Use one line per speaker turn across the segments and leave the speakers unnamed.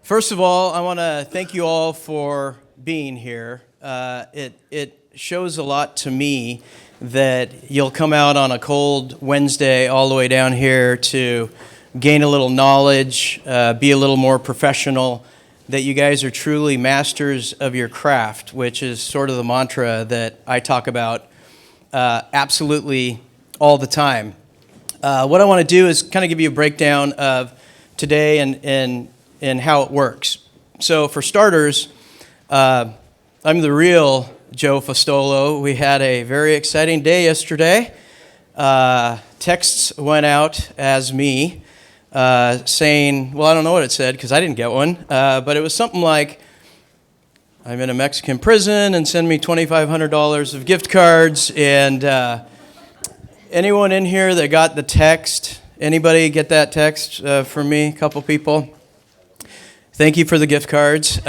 First of all, I want to thank you all for being here. It shows a lot to me that you'll come out on a cold Wednesday all the way down here to gain a little knowledge, be a little more professional, that you guys are truly masters of your craft, which is sort of the mantra that I talk about absolutely all the time. What I want to do is kind of give you a breakdown of today and how it works. So for starters, I'm the real Joe Fostolo. We had a very exciting day yesterday. Texts went out as me saying, well, I don't know what it said because I didn't get one, but it was something like, I'm in a Mexican prison and send me $2,500 of gift cards. And anyone in here that got the text, anybody get that text from me? A couple people. Thank you for the gift cards.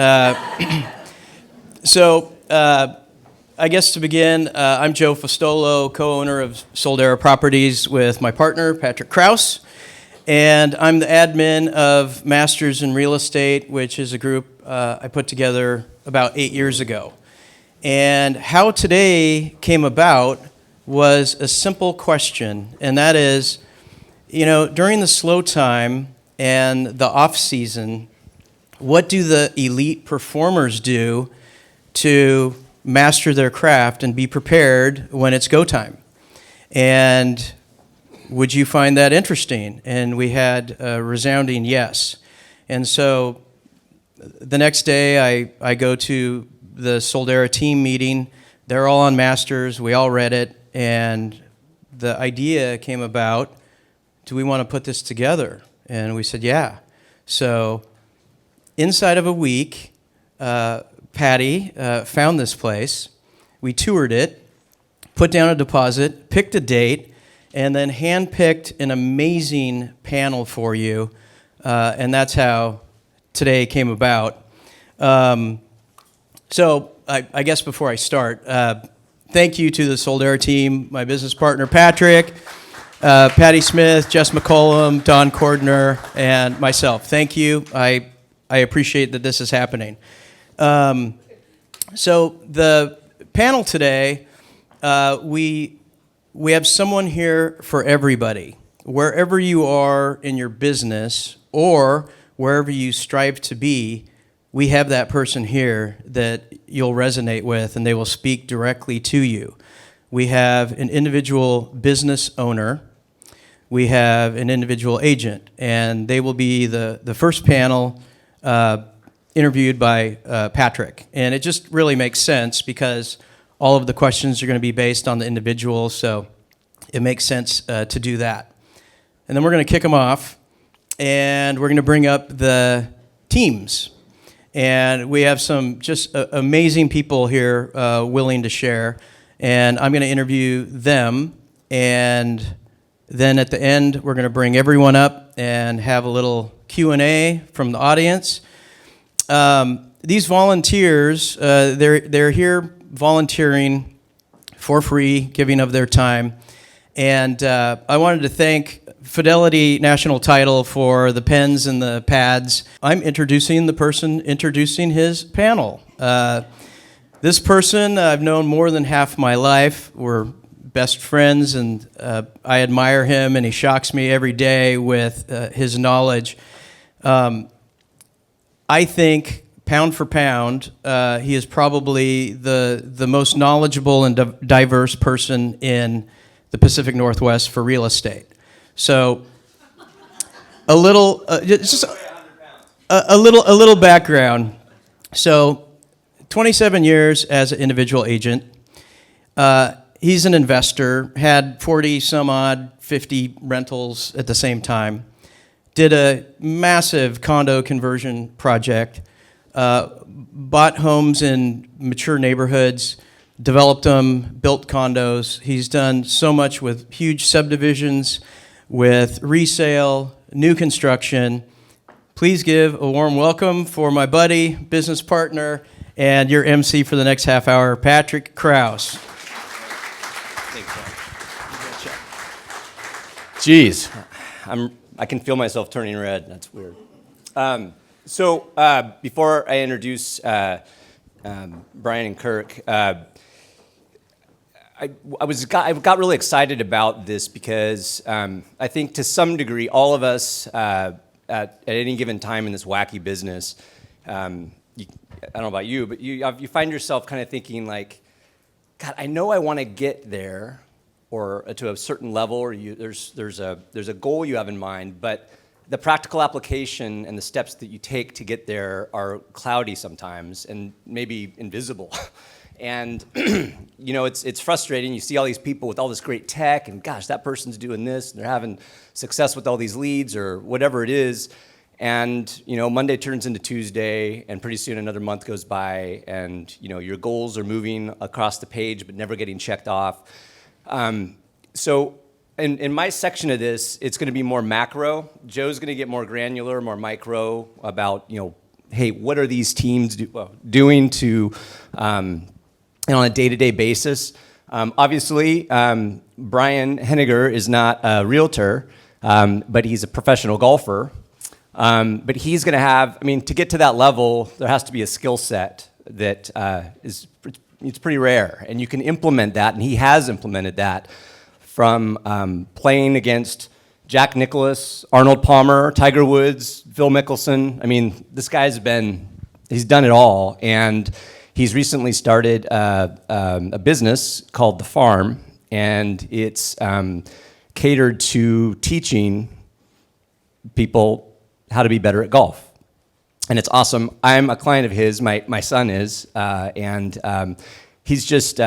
So I guess to begin, I'm Joe Fostolo, co-owner of Soldera Properties with my partner, Patrick Krause. And I'm the admin of Masters in Real Estate, which is a group I put together about 8 years ago. And how today came about was a simple question, and that is, during the slow time and the off season, what do the elite performers do to master their craft and be prepared when it's go time? And would you find that interesting? And we had a resounding yes. And so the next day I go to the Soldera team meeting. They're all on Masters. We all read it. And the idea came about, do we want to put this together? And we said, yeah. So inside of a week, Patty found this place. We toured it, put down a deposit, picked a date, and then handpicked an amazing panel for you. And that's how today came about. So I guess before I start, thank you to the Soldera team, my business partner, Patrick, Patty Smith, Jess McCollum, Don Cordner, and myself. Thank you. I appreciate that this is happening. So the panel today, we have someone here for everybody. Wherever you are in your business or wherever you strive to be, we have that person here that you'll resonate with, and they will speak directly to you. We have an individual business owner. We have an individual agent, and they will be the first panel interviewed by Patrick. And it just really makes sense because all of the questions are going to be based on the individual, so it makes sense to do that. And then we're going to kick them off, and we're going to bring up the teams. And we have some just amazing people here willing to share, and I'm going to interview them, and then at the end, we're going to bring everyone up and have a little Q&A from the audience. These volunteers, they're here volunteering for free, giving of their time. And I wanted to thank Fidelity National Title for the pens and the pads. I'm introducing the person introducing his panel. This person I've known more than half my life. We're best friends, and I admire him, and he shocks me every day with his knowledge. I think, pound for pound, he is probably the most knowledgeable and diverse person in the Pacific Northwest for real estate. So, a little background. So, 27 years as an individual agent. He's an investor. Had 40 some odd, 50 rentals at the same time. Did a massive condo conversion project, bought homes in mature neighborhoods, developed them, built condos. He's done so much with huge subdivisions, with resale, new construction. Please give a warm welcome for my buddy, business partner, and your MC for the next half hour, Patrick Krause.
Jeez, I can feel myself turning red. That's weird. So before I introduce Brian and Kirk, I got really excited about this because I think to some degree all of us at any given time in this wacky business, I don't know about you, but you find yourself kind of thinking like, God, I know I want to get there or to a certain level, or there's a goal you have in mind, but the practical application and the steps that you take to get there are cloudy sometimes and maybe invisible. And it's frustrating. You see all these people with all this great tech, and gosh, that person's doing this, and they're having success with all these leads or whatever it is. And Monday turns into Tuesday, and pretty soon another month goes by, and your goals are moving across the page but never getting checked off. So in my section of this, it's going to be more macro. Joe's going to get more granular, more micro about hey, what are these teams doing to on a day-to-day basis. Obviously, Brian Henniger is not a realtor, but he's a professional golfer. But he's going to have, to get to that level, there has to be a skill set that it's pretty rare. And you can implement that, and he has implemented that from playing against Jack Nicklaus, Arnold Palmer, Tiger Woods, Phil Mickelson. This guy's he's done it all. And he's recently started a business called The Farm, and it's catered to teaching people how to be better at golf. And it's awesome. I'm a client of his, my son is, and he's just,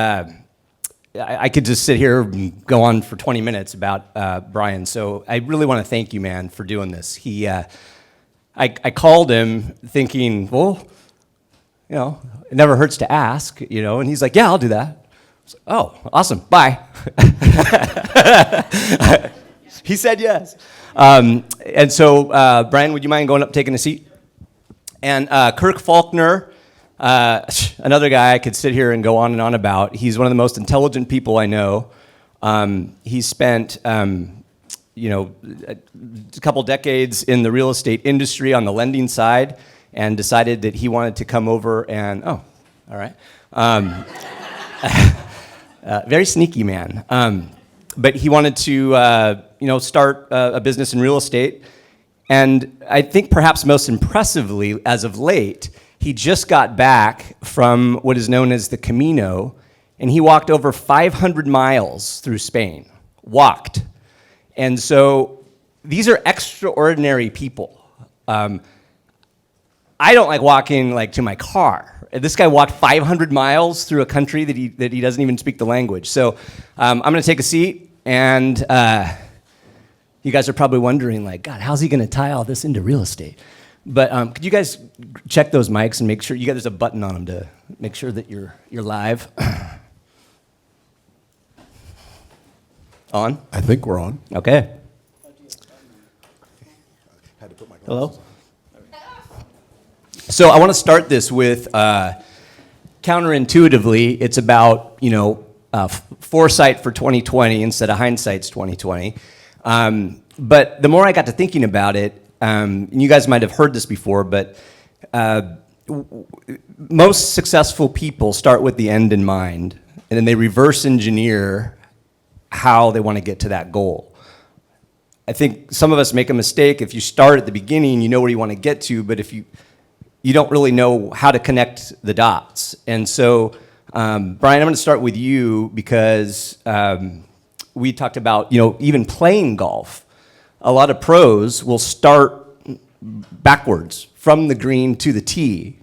I could just sit here and go on for 20 minutes about Brian. So I really want to thank you, man, for doing this. I called him thinking, well, it never hurts to ask, and he's like, yeah, I'll do that. Like, oh, awesome, bye. He said yes. And so, Brian, would you mind going up, taking a seat? And Kirk Faulkner, another guy I could sit here and go on and on about. He's one of the most intelligent people I know. He spent, a couple decades in the real estate industry on the lending side, and decided that he wanted to come over and, all right. Very sneaky man. But he wanted to, start a business in real estate. And I think perhaps most impressively, as of late, he just got back from what is known as the Camino, and he walked over 500 miles through Spain. Walked. And so these are extraordinary people. I don't like walking to my car. This guy walked 500 miles through a country that he doesn't even speak the language. So I'm going to take a seat, and you guys are probably wondering, God, how's he going to tie all this into real estate? But could you guys check those mics and make sure there's a button on them to make sure that you're live? On?
I think we're on.
Okay.
Had to put my glasses
Hello?
on.
So I want to start this with counterintuitively, it's about foresight for 2020 instead of hindsight's 2020. But the more I got to thinking about it, and you guys might have heard this before, but most successful people start with the end in mind, and then they reverse engineer how they want to get to that goal. I think some of us make a mistake. If you start at the beginning, you know where you want to get to, but if you don't really know how to connect the dots. And so, Brian, I'm going to start with you because we talked about, even playing golf. A lot of pros will start backwards from the green to the tee,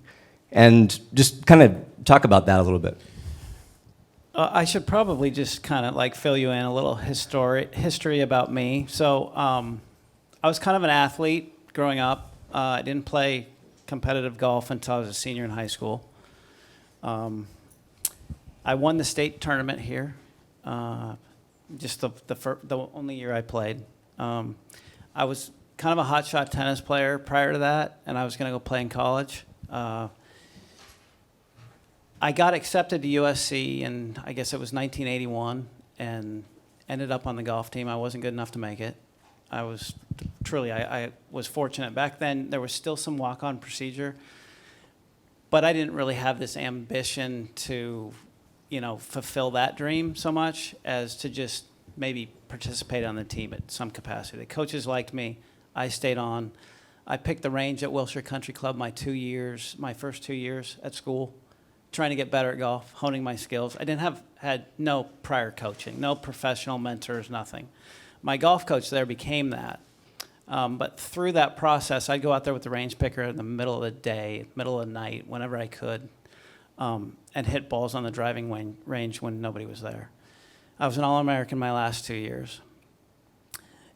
and just kind of talk about that a little bit.
I should probably just kind of fill you in a little history about me. So I was kind of an athlete growing up. I didn't play competitive golf until I was a senior in high school. I won the state tournament here, just the only year I played. I was kind of a hotshot tennis player prior to that, and I was going to go play in college. I got accepted to USC, and I guess it was 1981, and ended up on the golf team. I wasn't good enough to make it. I was truly, I was fortunate. Back then, there was still some walk-on procedure, but I didn't really have this ambition to, fulfill that dream so much as to just maybe participate on the team at some capacity. The coaches liked me. I stayed on. I picked the range at Wilshire Country Club my first 2 years at school, trying to get better at golf, honing my skills. I had no prior coaching, no professional mentors, nothing. My golf coach there became that. But through that process, I'd go out there with the range picker in the middle of the day, middle of the night, whenever I could, and hit balls on the driving range when nobody was there. I was an All-American my last 2 years.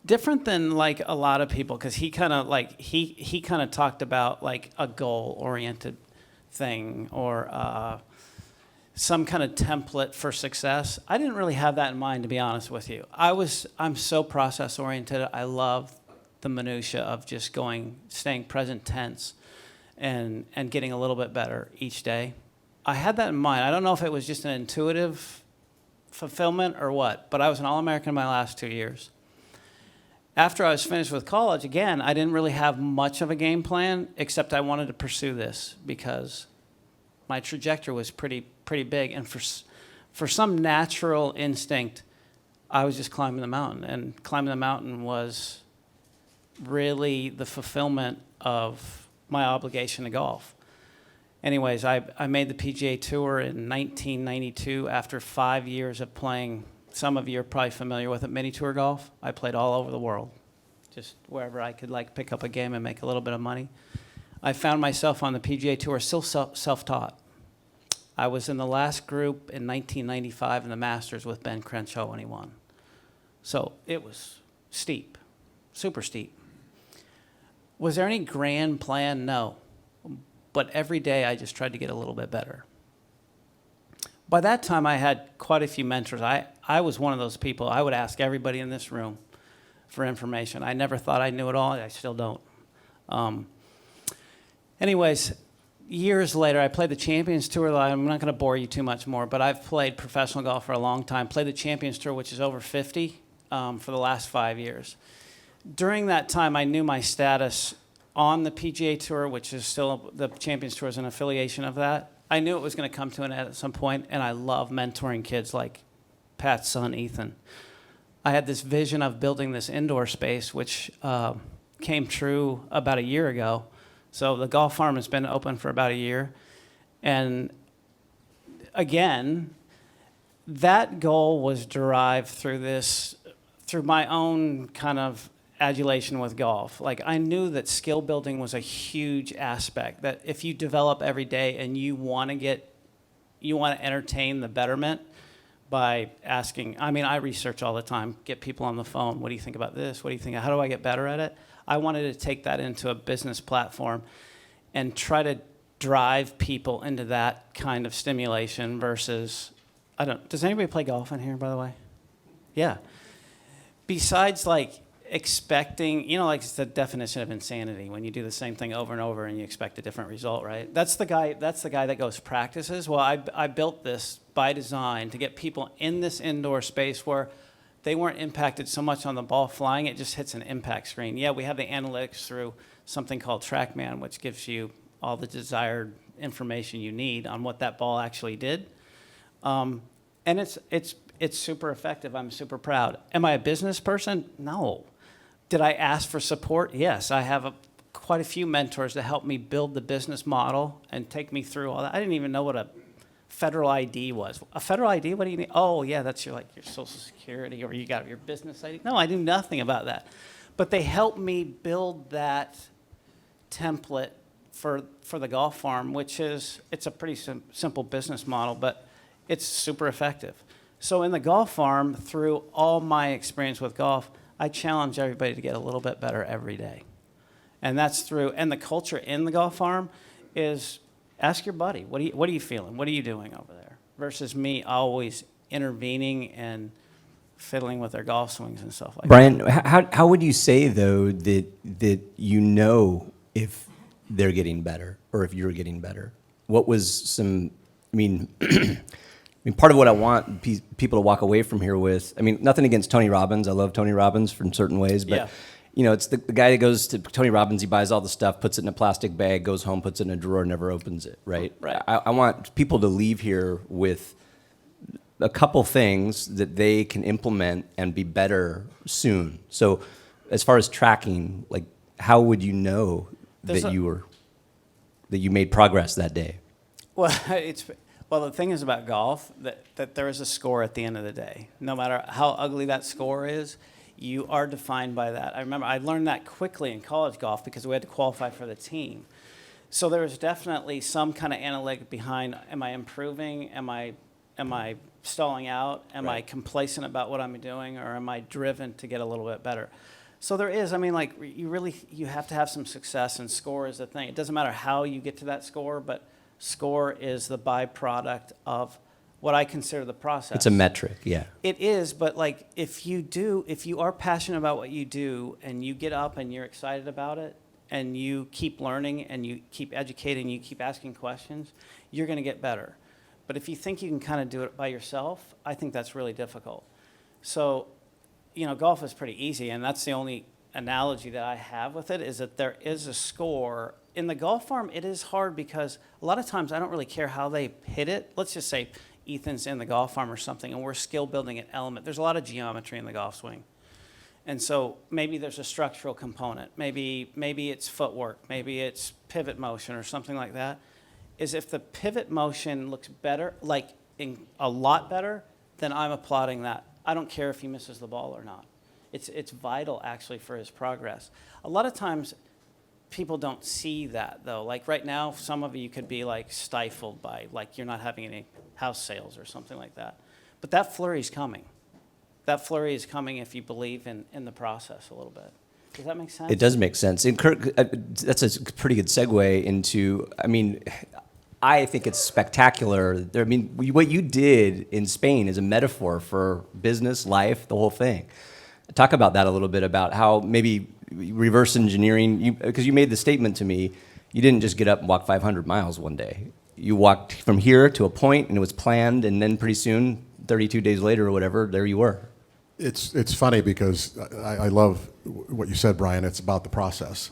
Different than like a lot of people, because he kind of talked about like a goal-oriented thing or some kind of template for success. I didn't really have that in mind, to be honest with you. I'm so process-oriented. I love the minutia of just staying present tense and getting a little bit better each day. I had that in mind. I don't know if it was just an intuitive fulfillment or what, but I was an All-American my last 2 years. After I was finished with college, again, I didn't really have much of a game plan, except I wanted to pursue this because my trajectory was pretty big. And for some natural instinct, I was just climbing the mountain. And climbing the mountain was really the fulfillment of my obligation to golf. Anyways, I made the PGA Tour in 1992 after 5 years of playing. Some of you are probably familiar with it, mini tour golf. I played all over the world, just wherever I could pick up a game and make a little bit of money. I found myself on the PGA Tour still self-taught. I was in the last group in 1995 in the Masters with Ben Crenshaw when he won. So it was steep, super steep. Was there any grand plan? No. But every day I just tried to get a little bit better. By that time, I had quite a few mentors. I was one of those people. I would ask everybody in this room for information. I never thought I knew it all. I still don't. Anyways, years later, I played the Champions Tour. I'm not going to bore you too much more, but I've played professional golf for a long time. Played the Champions Tour, which is over 50, for the last 5 years. During that time, I knew my status on the PGA Tour, which is still, the Champions Tour is an affiliation of that. I knew it was going to come to an end at some point, and I love mentoring kids like Pat's son, Ethan. I had this vision of building this indoor space, which came true about a year ago. So the golf farm has been open for about a year. And again, that goal was derived through my own kind of adulation with golf. Like, I knew that skill building was a huge aspect, that if you develop every day and you want to entertain the betterment by asking, I research all the time, get people on the phone. What do you think about this? What do you think? How do I get better at it? I wanted to take that into a business platform and try to drive people into that kind of stimulation versus, does anybody play golf in here, by the way? Yeah. Besides, expecting, it's the definition of insanity when you do the same thing over and over and you expect a different result, right? That's the guy that goes practices. Well, I built this by design to get people in this indoor space where they weren't impacted so much on the ball flying, it just hits an impact screen. Yeah, we have the analytics through something called TrackMan, which gives you all the desired information you need on what that ball actually did. And it's super effective. I'm super proud. Am I a business person? No. Did I ask for support? Yes. I have quite a few mentors to help me build the business model and take me through all that. I didn't even know what a federal ID was. A federal ID? What do you need? Oh, yeah, that's your Social Security, or you got your business ID. No, I knew nothing about that. But they helped me build that template for the golf farm, it's a pretty simple business model, but it's super effective. So in the golf farm, through all my experience with golf, I challenge everybody to get a little bit better every day. And the culture in the golf farm is ask your buddy, what are you feeling? What are you doing over there? Versus me always intervening and fiddling with their golf swings and stuff like
Brian,
that.
how would you say, though, that if they're getting better or if you're getting better? What was mean, part of what I want people to walk away from here with, I mean, nothing against Tony Robbins. I love Tony Robbins in certain ways, but
Yeah.
you know, it's the guy that goes to Tony Robbins, he buys all the stuff, puts it in a plastic bag, goes home, puts it in a drawer, never opens it, right?
Right.
I want people to leave here with a couple things that they can implement and be better soon. So as far as tracking, like, how would you know
There's
that you made progress that day?
Well, the thing is about golf that there is a score at the end of the day. No matter how ugly that score is, you are defined by that. I remember I learned that quickly in college golf because we had to qualify for the team. So there was definitely some kind of analytic behind: am I improving? Am I stalling out? Am I
Right.
complacent about what I'm doing, or am I driven to get a little bit better? So there is. I mean, like, you have to have some success, and score is the thing. It doesn't matter how you get to that score, but score is the byproduct of what I consider the process.
It's a metric, yeah.
It is, but like, if you are passionate about what you do and you get up and you're excited about it and you keep learning and you keep educating, you keep asking questions, you're going to get better. But if you think you can kind of do it by yourself, I think that's really difficult. So, you know, golf is pretty easy, and that's the only analogy that I have with it, is that there is a score. In the golf farm, it is hard because a lot of times I don't really care how they hit it. Let's just say Ethan's in the golf farm or something, and we're skill building an element. There's a lot of geometry in the golf swing. And so maybe there's a structural component. Maybe it's footwork. Maybe it's pivot motion or something like that. Is if the pivot motion looks better, like a lot better, then I'm applauding that. I don't care if he misses the ball or not. It's vital, actually, for his progress. A lot of times people don't see that, though. Like right now, some of you could be like stifled by, like, you're not having any house sales or something like that. But that flurry is coming. That flurry is coming if you believe in the process a little bit. Does that make sense?
It does make sense. And Kirk, that's a pretty good segue into, I mean, I think it's spectacular. I mean, what you did in Spain is a metaphor for business, life, the whole thing. Talk about that a little bit, about how maybe reverse engineering, because you made the statement to me, you didn't just get up and walk 500 miles one day. You walked from here to a point, and it was planned, and then pretty soon, 32 days later or whatever, there you were.
It's funny because I love what you said, Brian. It's about the process.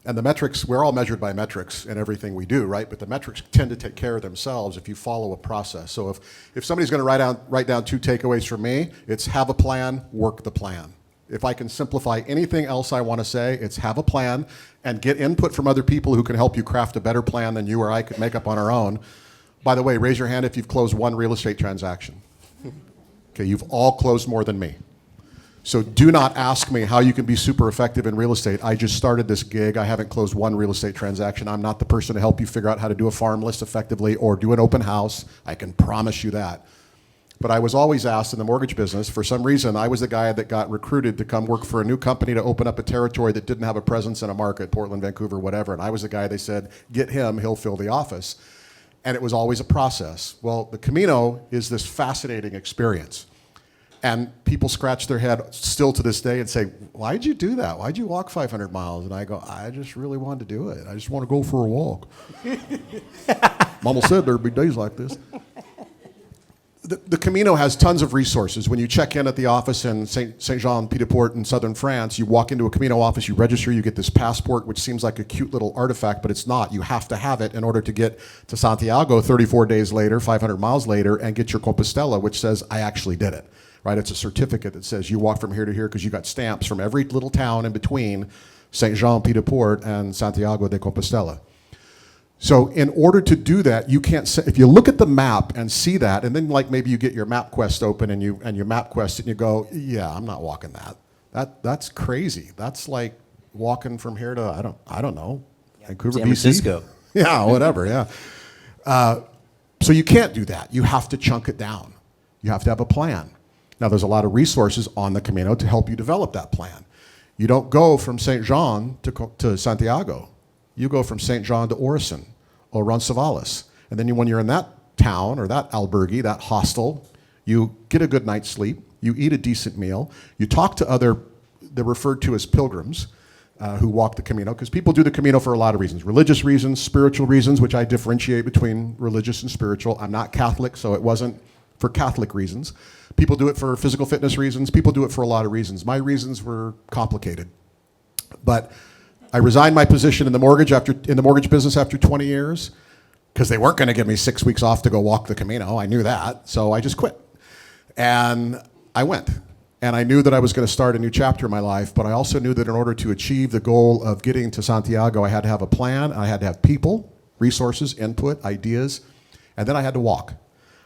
And the metrics, we're all measured by metrics in everything we do, right? But the metrics tend to take care of themselves if you follow a process. So if somebody's going to write down 2 takeaways from me, it's have a plan, work the plan. If I can simplify anything else I want to say, it's have a plan and get input from other people who can help you craft a better plan than you or I could make up on our own. By the way, raise your hand if you've closed one real estate transaction. Okay, you've all closed more than me. So do not ask me how you can be super effective in real estate. I just started this gig. I haven't closed one real estate transaction. I'm not the person to help you figure out how to do a farm list effectively or do an open house. I can promise you that. But I was always asked in the mortgage business, for some reason, I was the guy that got recruited to come work for a new company to open up a territory that didn't have a presence in a market, Portland, Vancouver, whatever. And I was the guy they said, get him, he'll fill the office. And it was always a process. Well, the Camino is this fascinating experience. And people scratch their head still to this day and say, why'd you do that? Why'd you walk 500 miles? And I go, I just really wanted to do it. I just want to go for a walk. Mama said there'd be days like this. The Camino has tons of resources. When you check in at the office in Saint-Jean-Pied-de-Port in southern France, you walk into a Camino office, you register, you get this passport, which seems like a cute little artifact, but it's not. You have to have it in order to get to Santiago 34 days later, 500 miles later, and get your Compostela, which says, I actually did it. Right? It's a certificate that says you walk from here to here because you got stamps from every little town in between Saint-Jean-Pied-de-Port and Santiago de Compostela. So in order to do that, you can't say, if you look at the map and see that, and then like maybe you get your MapQuest open and you MapQuest it and you go, yeah, I'm not walking that. That's crazy. That's like walking from here to I don't know, Vancouver,
San
BC.
Francisco.
Yeah, whatever. Yeah. So you can't do that. You have to chunk it down. You have to have a plan. Now, there's a lot of resources on the Camino to help you develop that plan. You don't go from Saint Jean to Santiago. You go from Saint Jean to Orison or Roncesvalles. And then when you're in that town or that albergue, that hostel, you get a good night's sleep, you eat a decent meal, you talk to other, they're referred to as pilgrims, who walk the Camino, because people do the Camino for a lot of reasons. Religious reasons, spiritual reasons, which I differentiate between religious and spiritual. I'm not Catholic, so it wasn't for Catholic reasons. People do it for physical fitness reasons. People do it for a lot of reasons. My reasons were complicated. But I resigned my position in the mortgage business after 20 years because they weren't going to give me 6 weeks off to go walk the Camino. I knew that, so I just quit. And I went. And I knew that I was going to start a new chapter in my life, but I also knew that in order to achieve the goal of getting to Santiago, I had to have a plan, I had to have people, resources, input, ideas, and then I had to walk.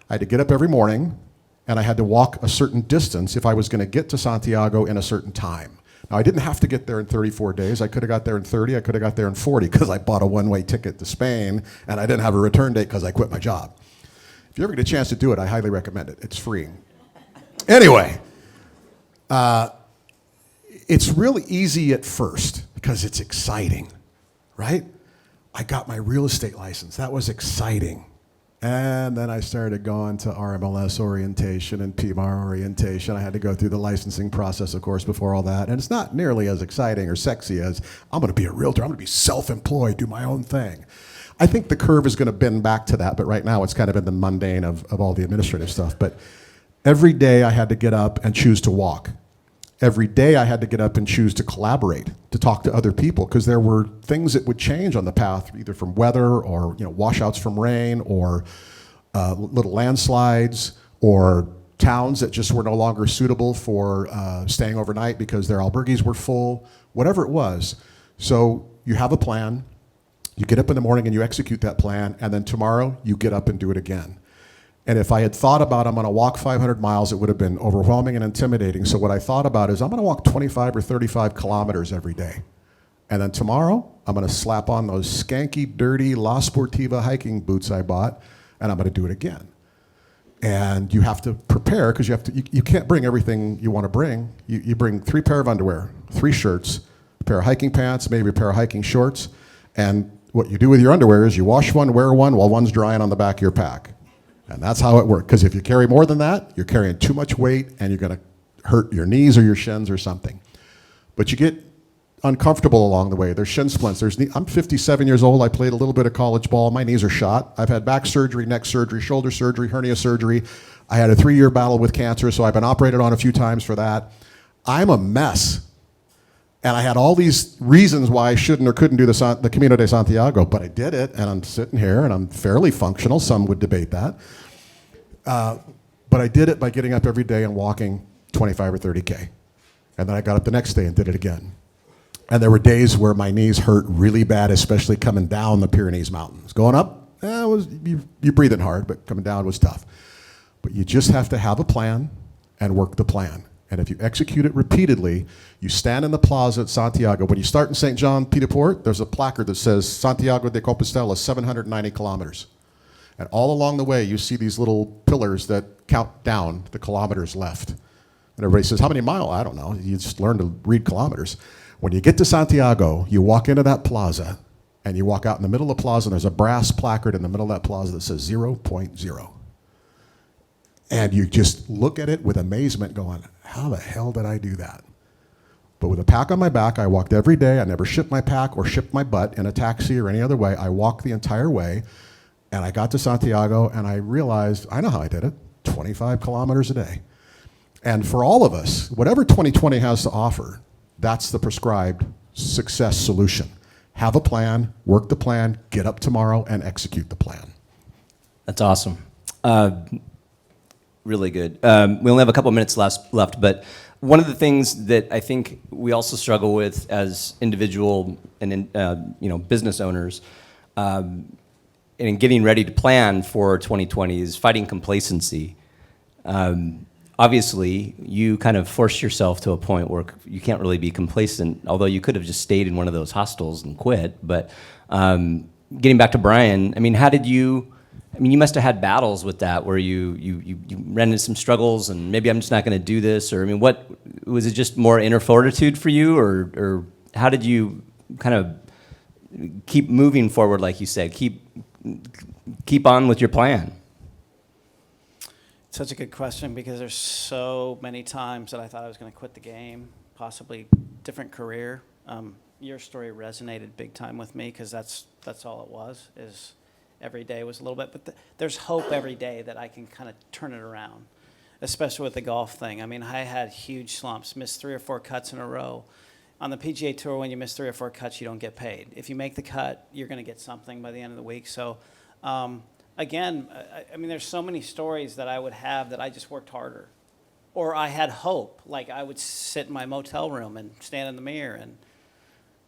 I had to get up every morning, and I had to walk a certain distance if I was going to get to Santiago in a certain time. Now, I didn't have to get there in 34 days. I could have got there in 30. I could have got there in 40 because I bought a one-way ticket to Spain, and I didn't have a return date because I quit my job. If you ever get a chance to do it, I highly recommend it. It's free. Anyway, it's really easy at first because it's exciting, right? I got my real estate license. That was exciting. And then I started going to RMLS orientation and PMAR orientation. I had to go through the licensing process, of course, before all that. And it's not nearly as exciting or sexy as I'm going to be a realtor. I'm going to be self-employed, do my own thing. I think the curve is going to bend back to that, but right now it's kind of in the mundane of all the administrative stuff. But every day I had to get up and choose to walk. Every day I had to get up and choose to collaborate, to talk to other people, because there were things that would change on the path, either from weather or washouts from rain or little landslides or towns that just were no longer suitable for staying overnight because their albergues were full, whatever it was. So you have a plan, you get up in the morning and you execute that plan, and then tomorrow you get up and do it again. And if I had thought about I'm going to walk 500 miles, it would have been overwhelming and intimidating. So what I thought about is I'm going to walk 25 or 35 kilometers every day. And then tomorrow, I'm going to slap on those skanky, dirty La Sportiva hiking boots I bought, and I'm going to do it again. And you have to prepare because you can't bring everything you want to bring. You bring 3 pair of underwear, 3 shirts, a pair of hiking pants, maybe a pair of hiking shorts. And what you do with your underwear is you wash one, wear one, while one's drying on the back of your pack. And that's how it works. Because if you carry more than that, you're carrying too much weight and you're going to hurt your knees or your shins or something. But you get uncomfortable along the way. There's shin splints. I'm 57 years old. I played a little bit of college ball. My knees are shot. I've had back surgery, neck surgery, shoulder surgery, hernia surgery. I had a 3-year battle with cancer, so I've been operated on a few times for that. I'm a mess. And I had all these reasons why I shouldn't or couldn't do the Camino de Santiago, but I did it, and I'm sitting here, and I'm fairly functional. Some would debate that. But I did it by getting up every day and walking 25 or 30K. And then I got up the next day and did it again. And there were days where my knees hurt really bad, especially coming down the Pyrenees Mountains. Going up, you're breathing hard, but coming down was tough. But you just have to have a plan and work the plan. And if you execute it repeatedly, you stand in the plaza at Santiago. When you start in St. John Pied Port, there's a placard that says Santiago de Compostela, 790 kilometers. And all along the way, you see these little pillars that count down the kilometers left. And everybody says, how many miles? I don't know. You just learn to read kilometers. When you get to Santiago, you walk into that plaza, and you walk out in the middle of the plaza, and there's a brass placard in the middle of that plaza that says 0.0. And you just look at it with amazement going, how the hell did I do that? But with a pack on my back, I walked every day. I never shipped my pack or shipped my butt in a taxi or any other way. I walked the entire way, and I got to Santiago, and I realized, I know how I did it, 25 kilometers a day. And for all of us, whatever 2020 has to offer, that's the prescribed success solution. Have a plan, work the plan, get up tomorrow, and execute the plan.
That's awesome. Really good. We only have a couple minutes left, but one of the things that I think we also struggle with as individual and business owners, in getting ready to plan for 2020 is fighting complacency. Obviously, you kind of forced yourself to a point where you can't really be complacent, although you could have just stayed in one of those hostels and quit. But getting back to Brian, I mean, how did you? I mean, you must have had battles with that where you ran into some struggles and maybe I'm just not going to do this, or I mean, what was it? Just more inner fortitude for you, or how did you kind of keep moving forward, like you said, keep on with your plan?
Such a good question because there's so many times that I thought I was going to quit the game, possibly different career. Your story resonated big time with me because that's all it was. every day was a little bit, but there's hope every day that I can kind of turn it around, especially with the golf thing. I mean, I had huge slumps, missed 3 or 4 cuts in a row. On the PGA Tour, when you miss 3 or 4 cuts, you don't get paid. If you make the cut, you're going to get something by the end of the week. So, again, I mean, there's so many stories that I would have that I just worked harder. Or I had hope. Like, I would sit in my motel room and stand in the mirror and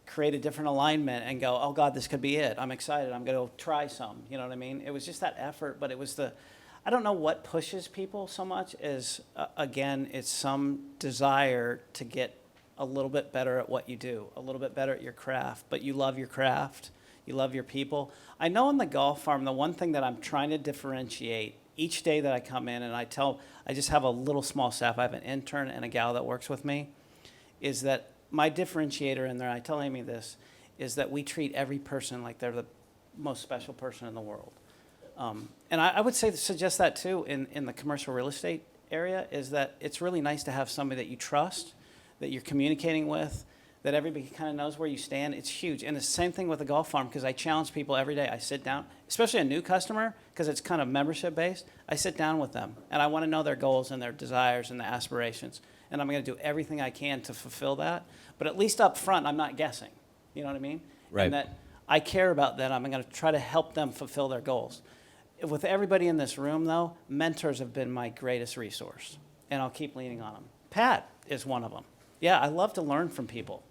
create a different alignment and go, oh, God, this could be it. I'm excited. I'm going to try some. You know what I mean? It was just that effort, but it was I don't know what pushes people so much is, again, it's some desire to get a little bit better at what you do, a little bit better at your craft, but you love your craft, you love your people. I know on the golf farm, the one thing that I'm trying to differentiate each day that I come in and I just have a little small staff, I have an intern and a gal that works with me, is that my differentiator in there, I tell Amy this, is that we treat every person like they're the most special person in the world. And I would suggest that too in the commercial real estate area, is that it's really nice to have somebody that you trust, that you're communicating with, that everybody kind of knows where you stand. It's huge. And the same thing with the golf farm, because I challenge people every day. I sit down, especially a new customer, because it's kind of membership based. I sit down with them and I want to know their goals and their desires and their aspirations. And I'm going to do everything I can to fulfill that. But at least up front, I'm not guessing. You know what I mean?
Right.
And that I care about them. I'm going to try to help them fulfill their goals. With everybody in this room, though, mentors have been my greatest resource. And I'll keep leaning on them. Pat is one of them. Yeah, I love to learn from people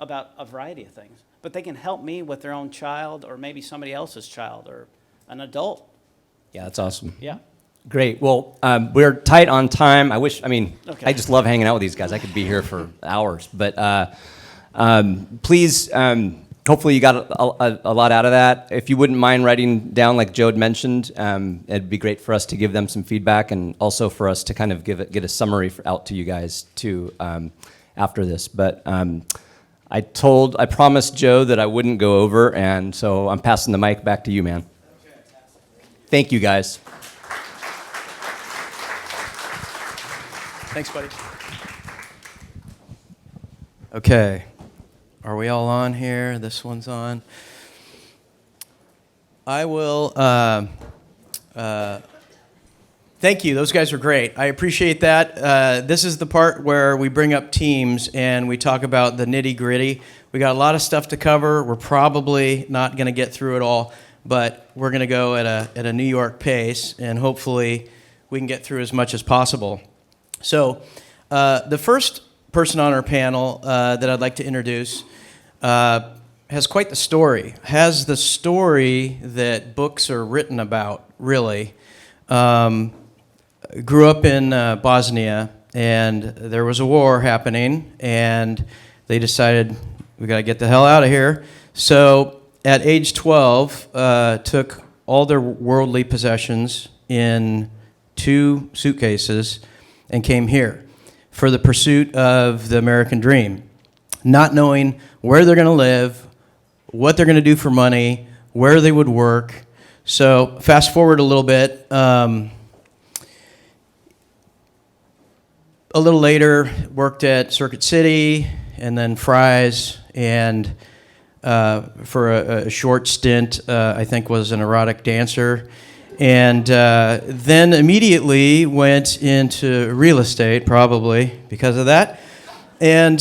about a variety of things, but they can help me with their own child or maybe somebody else's child or an adult.
Yeah, that's awesome.
Yeah.
Great. Well, we're tight on time. I
Okay.
just love hanging out with these guys. I could be here for hours. But please, hopefully you got a lot out of that. If you wouldn't mind writing down, like Joe had mentioned, it'd be great for us to give them some feedback and also for us to kind of get a summary out to you guys too after this. But I promised Joe that I wouldn't go over, and so I'm passing the mic back to you, man. Thank you, guys.
Thanks, buddy. Okay. Are we all on here? This one's on. I will, thank you. Those guys are great. I appreciate that. This is the part where we bring up teams and we talk about the nitty-gritty. We got a lot of stuff to cover. We're probably not going to get through it all, but we're going to go at a New York pace, and hopefully we can get through as much as possible. So the first person on our panel that I'd like to introduce has quite the story. Has the story that books are written about, really. Grew up in Bosnia, and there was a war happening, and they decided, we got to get the hell out of here. So at age 12, took all their worldly possessions in 2 suitcases and came here for the pursuit of the American dream, not knowing where they're going to live, what they're going to do for money, where they would work. So fast forward a little bit. A little later, worked at Circuit City and then Fry's, and for a short stint, I think was an erotic dancer. And then immediately went into real estate, probably because of that. And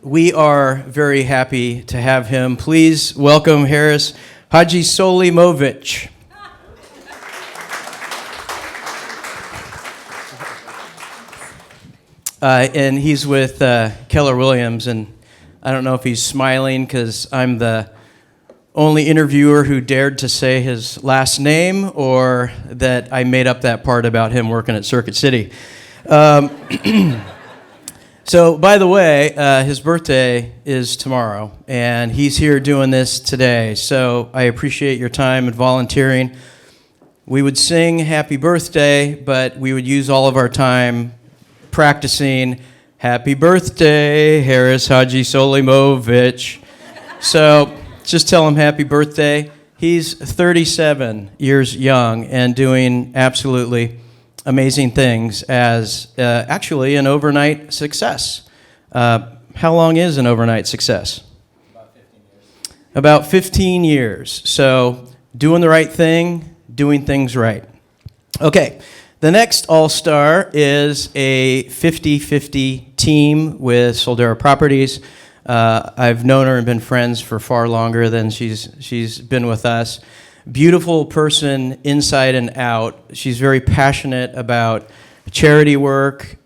we are very happy to have him. Please welcome Haris Hajisolimovic. And he's with Keller Williams, and I don't know if he's smiling because I'm the only interviewer who dared to say his last name, or that I made up that part about him working at Circuit City. So, by the way, his birthday is tomorrow, and he's here doing this today. So I appreciate your time and volunteering. We would sing happy birthday, but we would use all of our time practicing happy birthday, Haris Hajisolimovic. So just tell him happy birthday. He's 37 years young and doing absolutely amazing things as actually an overnight success. How long is an overnight success?
About 15 years.
About 15 years. So doing the right thing, doing things right. Okay, the next all-star is a 50-50 team with Soldera Properties. I've known her and been friends for far longer than she's been with us. Beautiful person inside and out. She's very passionate about charity work,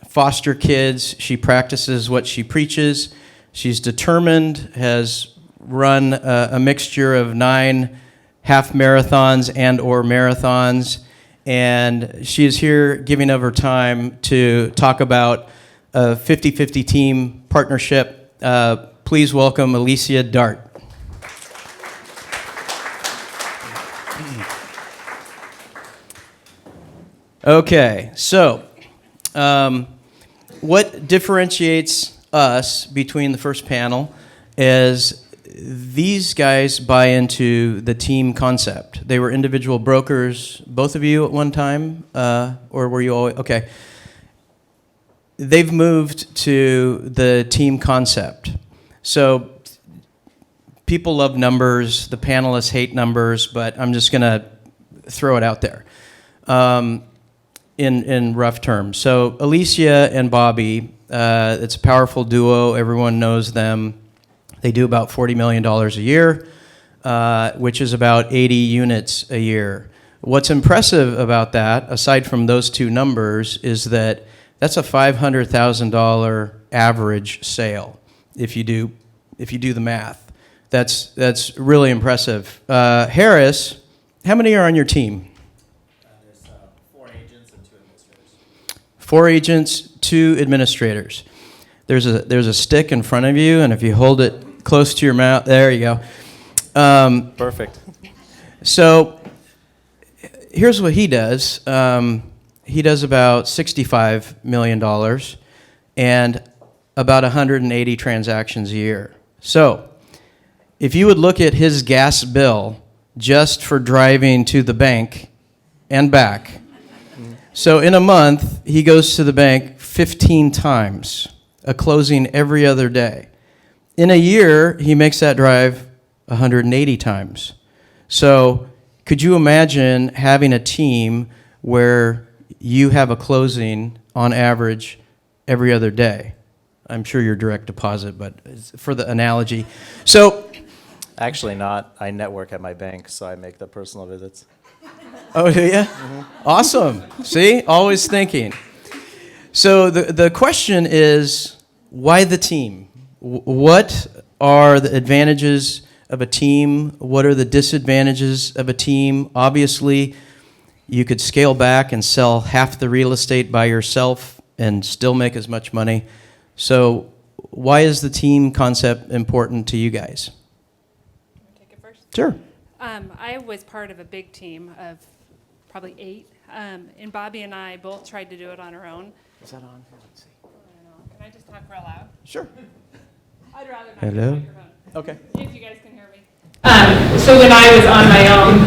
foster kids. She practices what she preaches. She's determined, has run a mixture of 9 half marathons and or marathons, and she is here giving of her time to talk about a 50-50 team partnership. Please welcome Alicia Dart. Okay, so what differentiates us between the first panel is these guys buy into the team concept. They were individual brokers, both of you at one time, or were you always, okay. They've moved to the team concept. So people love numbers, the panelists hate numbers, but I'm just gonna throw it out there. In rough terms. So Alicia and Bobby, it's a powerful duo. Everyone knows them. They do about $40 million a year, which is about 80 units a year. What's impressive about that, aside from those two numbers, is that that's a $500,000 average sale. If you do the math, that's really impressive. Harris, how many are on your team? 4 agents, 2 administrators. There's a stick in front of you, and if you hold it close to your mouth, there you go.
Perfect.
So here's what he does. He does about $65 million and about 180 transactions a year. So if you would look at his gas bill just for driving to the bank and back, so in a month, he goes to the bank 15 times, a closing every other day. In a year, he makes that drive 180 times. So could you imagine having a team where you have a closing on average every other day? I'm sure you're direct deposit, but for the analogy. So
Actually not. I network at my bank, so I make the personal visits.
oh, yeah? Mm-hmm. Awesome. See? Always thinking. So the question is, why the team? What are the advantages of a team? What are the disadvantages of a team? Obviously, you could scale back and sell half the real estate by yourself and still make as much money. So why is the team concept important to you guys?
Take it first.
Sure.
I was part of a big team of probably 8, and Bobby and I both tried to do it on our own.
Is that on? Let's see.
I don't know. Can I just talk real loud?
Sure.
I'd rather not
Hello?
use the microphone.
Okay.
If you guys can hear me. So when I was on my own,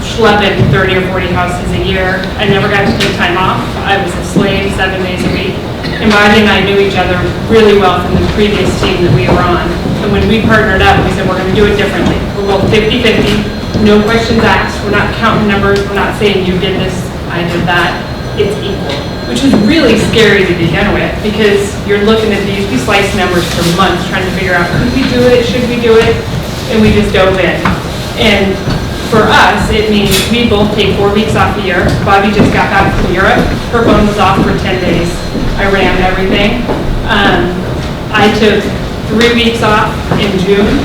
schlepping 30 or 40 houses a year, I never got to take time off. I was a slave 7 days a week. And Bobby and I knew each other really well from the previous team that we were on. And when we partnered up, we said, we're going to do it differently. We're both 50-50, no questions asked. We're not counting numbers. We're not saying you did this, I did that. It's equal, which is really scary to begin with because you're looking at these slice numbers for months trying to figure out, could we do it, should we do it? And we just dove in. And for us, it means we both take 4 weeks off a year. Bobby just got back from Europe. Her phone was off for 10 days. I ran everything. I took 3 weeks off in June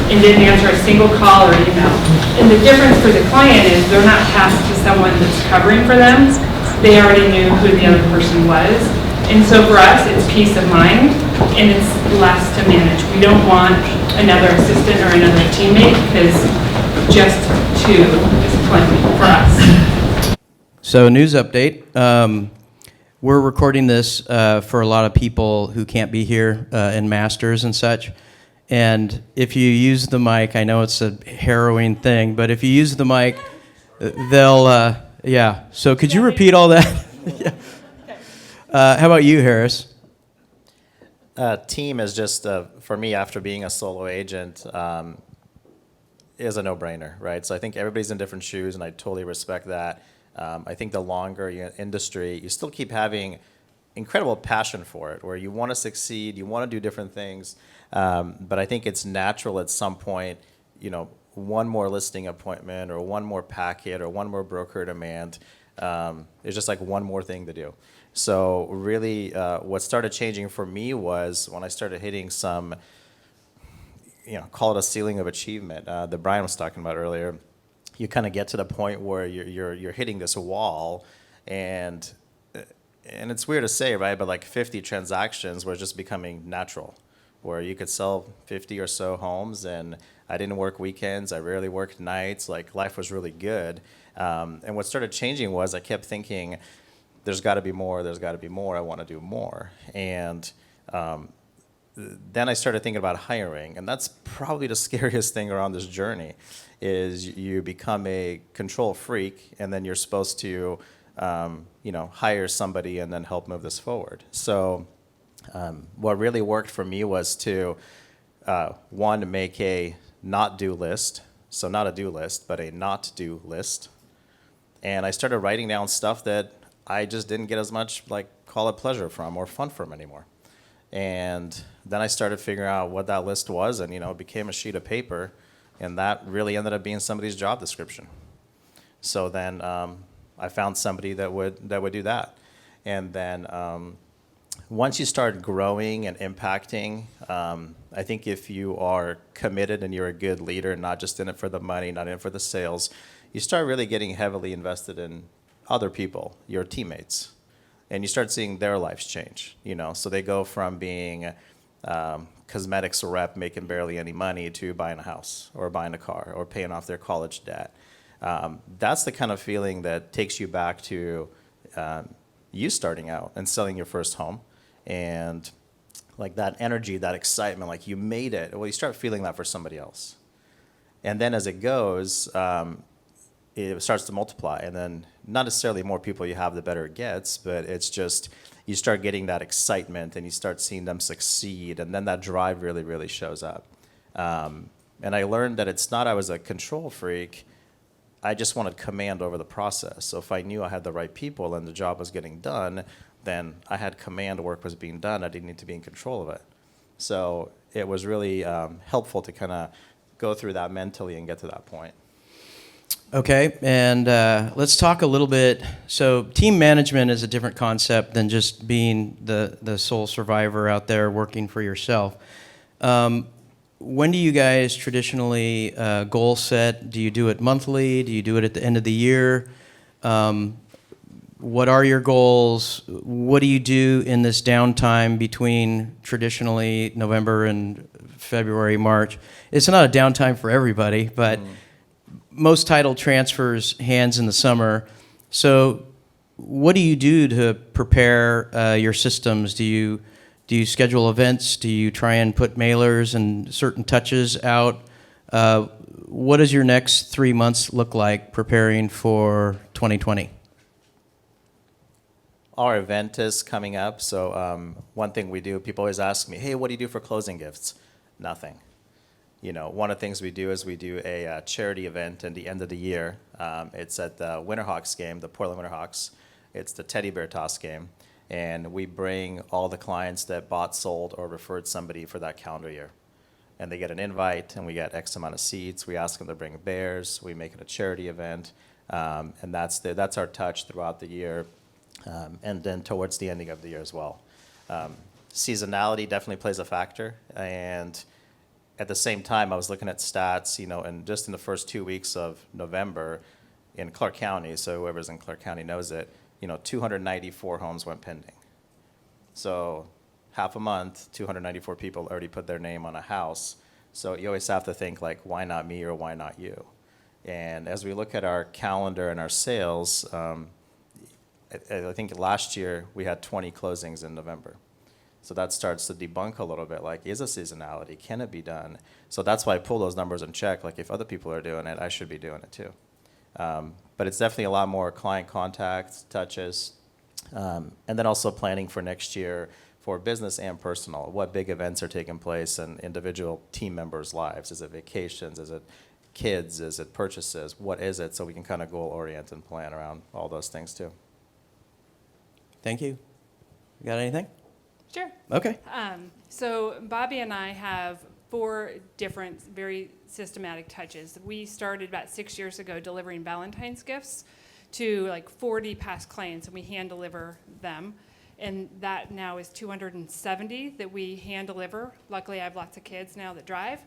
and didn't answer a single call or email. And the difference for the client is they're not passed to someone that's covering for them. They already knew who the other person was. And so for us, it's peace of mind and it's less to manage. We don't want another assistant or another teammate because just 2 is plenty for us.
So news update. We're recording this for a lot of people who can't be here in Masters and such. And if you use the mic, I know it's a harrowing thing, but if you use the mic, they'll, yeah. So could you repeat all that? Yeah. How about you, Harris?
Team is just, for me, after being a solo agent, is a no-brainer, right? So I think everybody's in different shoes, and I totally respect that. I think the longer you're in industry, you still keep having incredible passion for it, where you want to succeed, you want to do different things. But I think it's natural at some point, one more listing appointment or one more packet or one more broker demand is just like one more thing to do. So really, what started changing for me was when I started hitting some, call it a ceiling of achievement that Brian was talking about earlier. You kind of get to the point where you're hitting this wall, and it's weird to say, right? But like 50 transactions were just becoming natural, where you could sell 50 or so homes, and I didn't work weekends. I rarely worked nights. Like life was really good. And what started changing was I kept thinking, there's got to be more. There's got to be more. I want to do more. And then I started thinking about hiring, and that's probably the scariest thing around this journey, is you become a control freak, and then you're supposed to, hire somebody and then help move this forward. So what really worked for me was to, one, make a not-do list. So not a do list, but a not-do list. And I started writing down stuff that I just didn't get as much, call it pleasure from or fun from anymore. And then I started figuring out what that list was, and it became a sheet of paper, and that really ended up being somebody's job description. So then I found somebody that would do that. And then once you start growing and impacting, I think if you are committed and you're a good leader, not just in it for the money, not in it for the sales, you start really getting heavily invested in other people, your teammates. And you start seeing their lives change, So they go from being cosmetics rep making barely any money to buying a house or buying a car or paying off their college debt. That's the kind of feeling that takes you back to you starting out and selling your first home. And like that energy, that excitement, like you made it. Well, you start feeling that for somebody else. And then as it goes, it starts to multiply. And then not necessarily more people you have, the better it gets, but it's just you start getting that excitement and you start seeing them succeed. And then that drive really, really shows up. And I learned that it's not I was a control freak. I just wanted command over the process. So if I knew I had the right people and the job was getting done, then I had command, work was being done. I didn't need to be in control of it. So it was really helpful to kind of go through that mentally and get to that point.
Okay, and let's talk a little bit. So team management is a different concept than just being the sole survivor out there working for yourself. When do you guys traditionally goal set? Do you do it monthly? Do you do it at the end of the year? What are your goals? What do you do in this downtime between traditionally November and February, March? It's not a downtime for everybody, but most title transfers hands in the summer. So what do you do to prepare your systems? Do you schedule events? Do you try and put mailers and certain touches out? What does your next 3 months look like preparing for 2020?
Our event is coming up. So one thing we do, people always ask me, hey, what do you do for closing gifts? Nothing. One of the things we do is we do a charity event at the end of the year. It's at the Winterhawks game, the Portland Winterhawks. It's the teddy bear toss game. And we bring all the clients that bought, sold, or referred somebody for that calendar year. And they get an invite, and we get X amount of seats. We ask them to bring bears. We make it a charity event. And that's our touch throughout the year. And then towards the ending of the year as well. Seasonality definitely plays a factor. And at the same time, I was looking at stats, and just in the first 2 weeks of November in Clark County, so whoever's in Clark County knows it, 294 homes went pending. So half a month, 294 people already put their name on a house. So you always have to think, why not me or why not you? And as we look at our calendar and our sales, I think last year we had 20 closings in November. So that starts to debunk a little bit, is a seasonality? Can it be done? So that's why I pull those numbers and check, if other people are doing it, I should be doing it too. But it's definitely a lot more client contacts, touches, and then also planning for next year for business and personal. What big events are taking place in individual team members' lives? Is it vacations? Is it kids? Is it purchases? What is it? So we can kind of goal orient and plan around all those things too.
Thank you. You got anything?
Sure.
Okay.
So Bobby and I have 4 different, very systematic touches. We started about 6 years ago delivering Valentine's gifts to like 40 past clients, and we hand deliver them. And that now is 270 that we hand deliver. Luckily, I have lots of kids now that drive.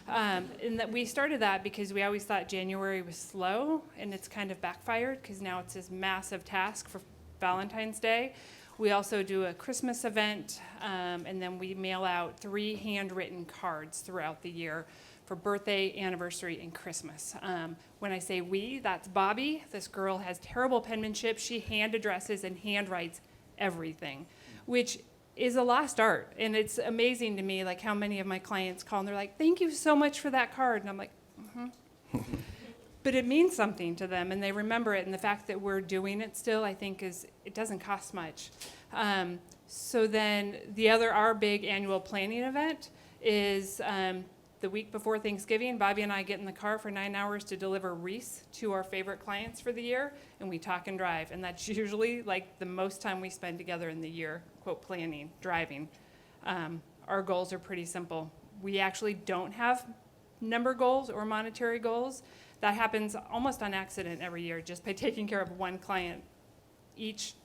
And that we started that because we always thought January was slow, and it's kind of backfired because now it's this massive task for Valentine's Day. We also do a Christmas event, and then we mail out 3 handwritten cards throughout the year for birthday, anniversary, and Christmas. When I say we, that's Bobby. This girl has terrible penmanship. She hand addresses and hand writes everything, which is a lost art. And it's amazing to me, like how many of my clients call and they're like, "Thank you so much for that card." And I'm like, But it means something to them, and they remember it. And the fact that we're doing it still, I think, it doesn't cost much. So then our big annual planning event is the week before Thanksgiving. Bobby and I get in the car for 9 hours to deliver wreaths to our favorite clients for the year, and we talk and drive. And that's usually like the most time we spend together in the year, quote, planning, driving. Our goals are pretty simple. We actually don't have number goals or monetary goals. That happens almost on accident every year, just by taking care of one client each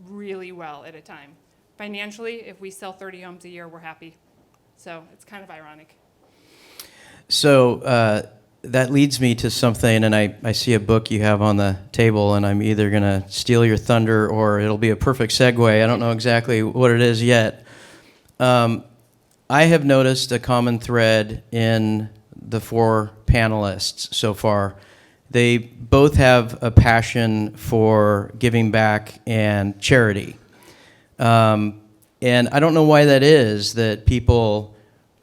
really well at a time. Financially, if we sell 30 homes a year, we're happy. So it's kind of ironic.
So that leads me to something, and I see a book you have on the table, and I'm either going to steal your thunder or it'll be a perfect segue. I don't know exactly what it is yet. I have noticed a common thread in the 4 panelists so far. They both have a passion for giving back and charity. And I don't know why that is, that people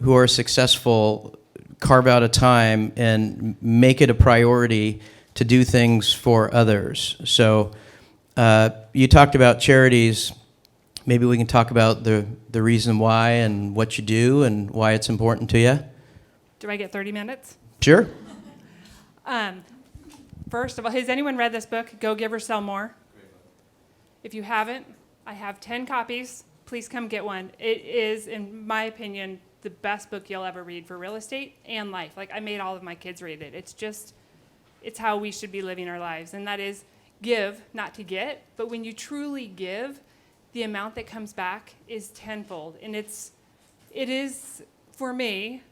who are successful carve out a time and make it a priority to do things for others. So you talked about charities. Maybe we can talk about the reason why and what you do and why it's important to you.
Do I get 30 minutes?
Sure.
First of all, has anyone read this book, Go Give or Sell More? If you haven't, I have 10 copies. Please come get one. It is, in my opinion, the best book you'll ever read for real estate and life. Like, I made all of my kids read it. It's how we should be living our lives. And that is give, not to get. But when you truly give, the amount that comes back is tenfold. And it is, for me,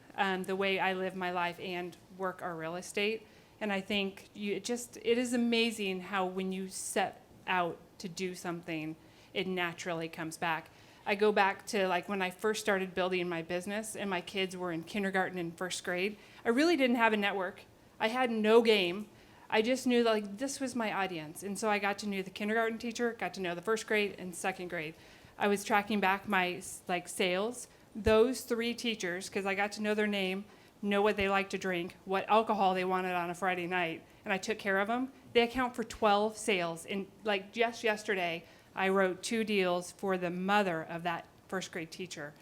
the way I live my life and work our real estate. And I think it is amazing how when you set out to do something, it naturally comes back. I go back to like when I first started building my business and my kids were in kindergarten and first grade. I really didn't have a network. I had no game. I just knew that like this was my audience. And so I got to know the kindergarten teacher, got to know the first grade and second grade. I was tracking back my like sales. Those 3 teachers, because I got to know their name, know what they like to drink, what alcohol they wanted on a Friday night, and I took care of them. They account for 12 sales. And like just yesterday, I wrote 2 deals for the mother of that first grade teacher.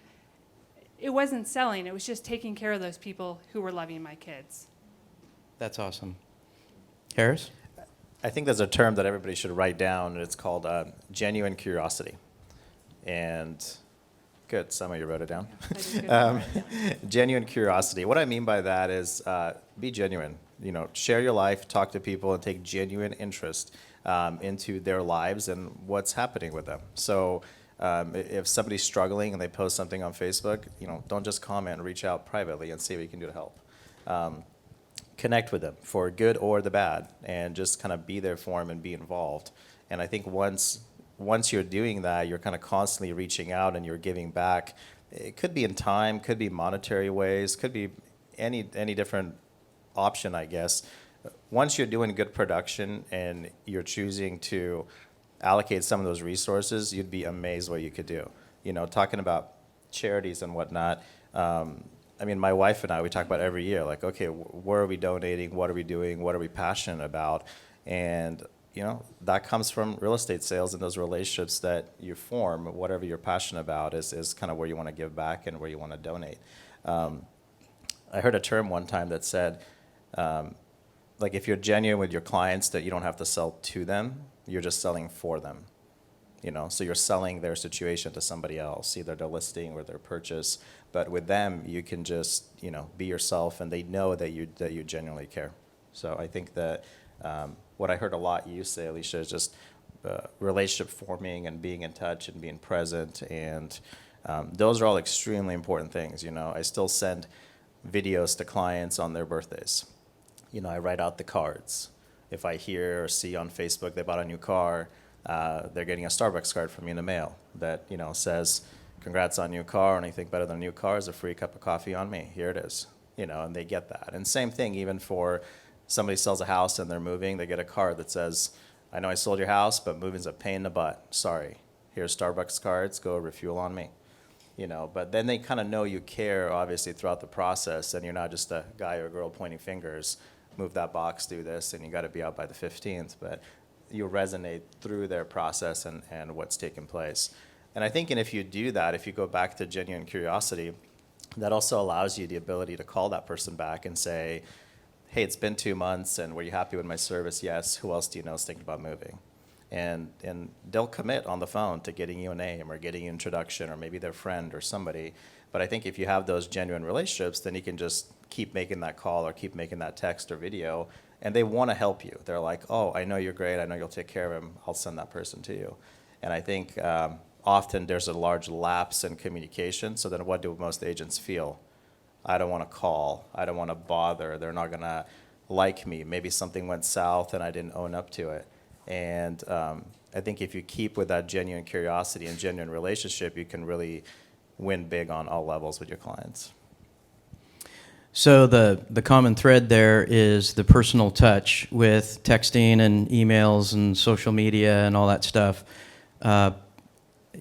It wasn't selling, it was just taking care of those people who were loving my kids.
That's awesome. Harris?
I think there's a term that everybody should write down, and it's called genuine curiosity. And good, some of you wrote it down. Genuine curiosity. What I mean by that is be genuine. Share your life, talk to people, and take genuine interest into their lives and what's happening with them. So if somebody's struggling and they post something on Facebook, don't just comment, reach out privately and see what you can do to help. Connect with them for good or the bad, and just kind of be there for them and be involved. And I think once you're doing that, you're kind of constantly reaching out and you're giving back. It could be in time, could be monetary ways, could be any different option, I guess. Once you're doing good production and you're choosing to allocate some of those resources, you'd be amazed what you could do. Talking about charities and whatnot, my wife and I, we talk about every year, like, okay, where are we donating? What are we doing? What are we passionate about? And, that comes from real estate sales and those relationships that you form. Whatever you're passionate about is kind of where you want to give back and where you want to donate. I heard a term one time that said, Like if you're genuine with your clients, that you don't have to sell to them, you're just selling for them. So you're selling their situation to somebody else, either their listing or their purchase. But with them, you can just, be yourself, and they know that you genuinely care. So I think that what I heard a lot you say, Alicia, is just relationship forming and being in touch and being present, and those are all extremely important things. I still send videos to clients on their birthdays. I write out the cards. If I hear or see on Facebook they bought a new car, they're getting a Starbucks card from me in the mail that says, "Congrats on new car. Anything better than a new car is a free cup of coffee on me. Here it is." And they get that. And same thing, even for somebody sells a house and they're moving, they get a card that says, "I know I sold your house, but moving's a pain in the butt. Sorry. Here's Starbucks cards. Go refuel on me." But then they kind of know you care, obviously, throughout the process, and you're not just a guy or a girl pointing fingers. Move that box, do this, and you got to be out by the 15th. But you resonate through their process and what's taking place. And I think, and if you do that, if you go back to genuine curiosity, that also allows you the ability to call that person back and say, "Hey, it's been 2 months, and were you happy with my service? Yes. Who else do you know is thinking about moving?" And they'll commit on the phone to getting you a name or getting you an introduction or maybe their friend or somebody. But I think if you have those genuine relationships, then you can just keep making that call or keep making that text or video, and they want to help you. They're like, "Oh, I know you're great. I know you'll take care of him. I'll send that person to you." And I think often there's a large lapse in communication. So then what do most agents feel? I don't want to call. I don't want to bother. They're not going to like me. Maybe something went south and I didn't own up to it. And I think if you keep with that genuine curiosity and genuine relationship, you can really win big on all levels with your clients.
So the common thread there is the personal touch with texting and emails and social media and all that stuff.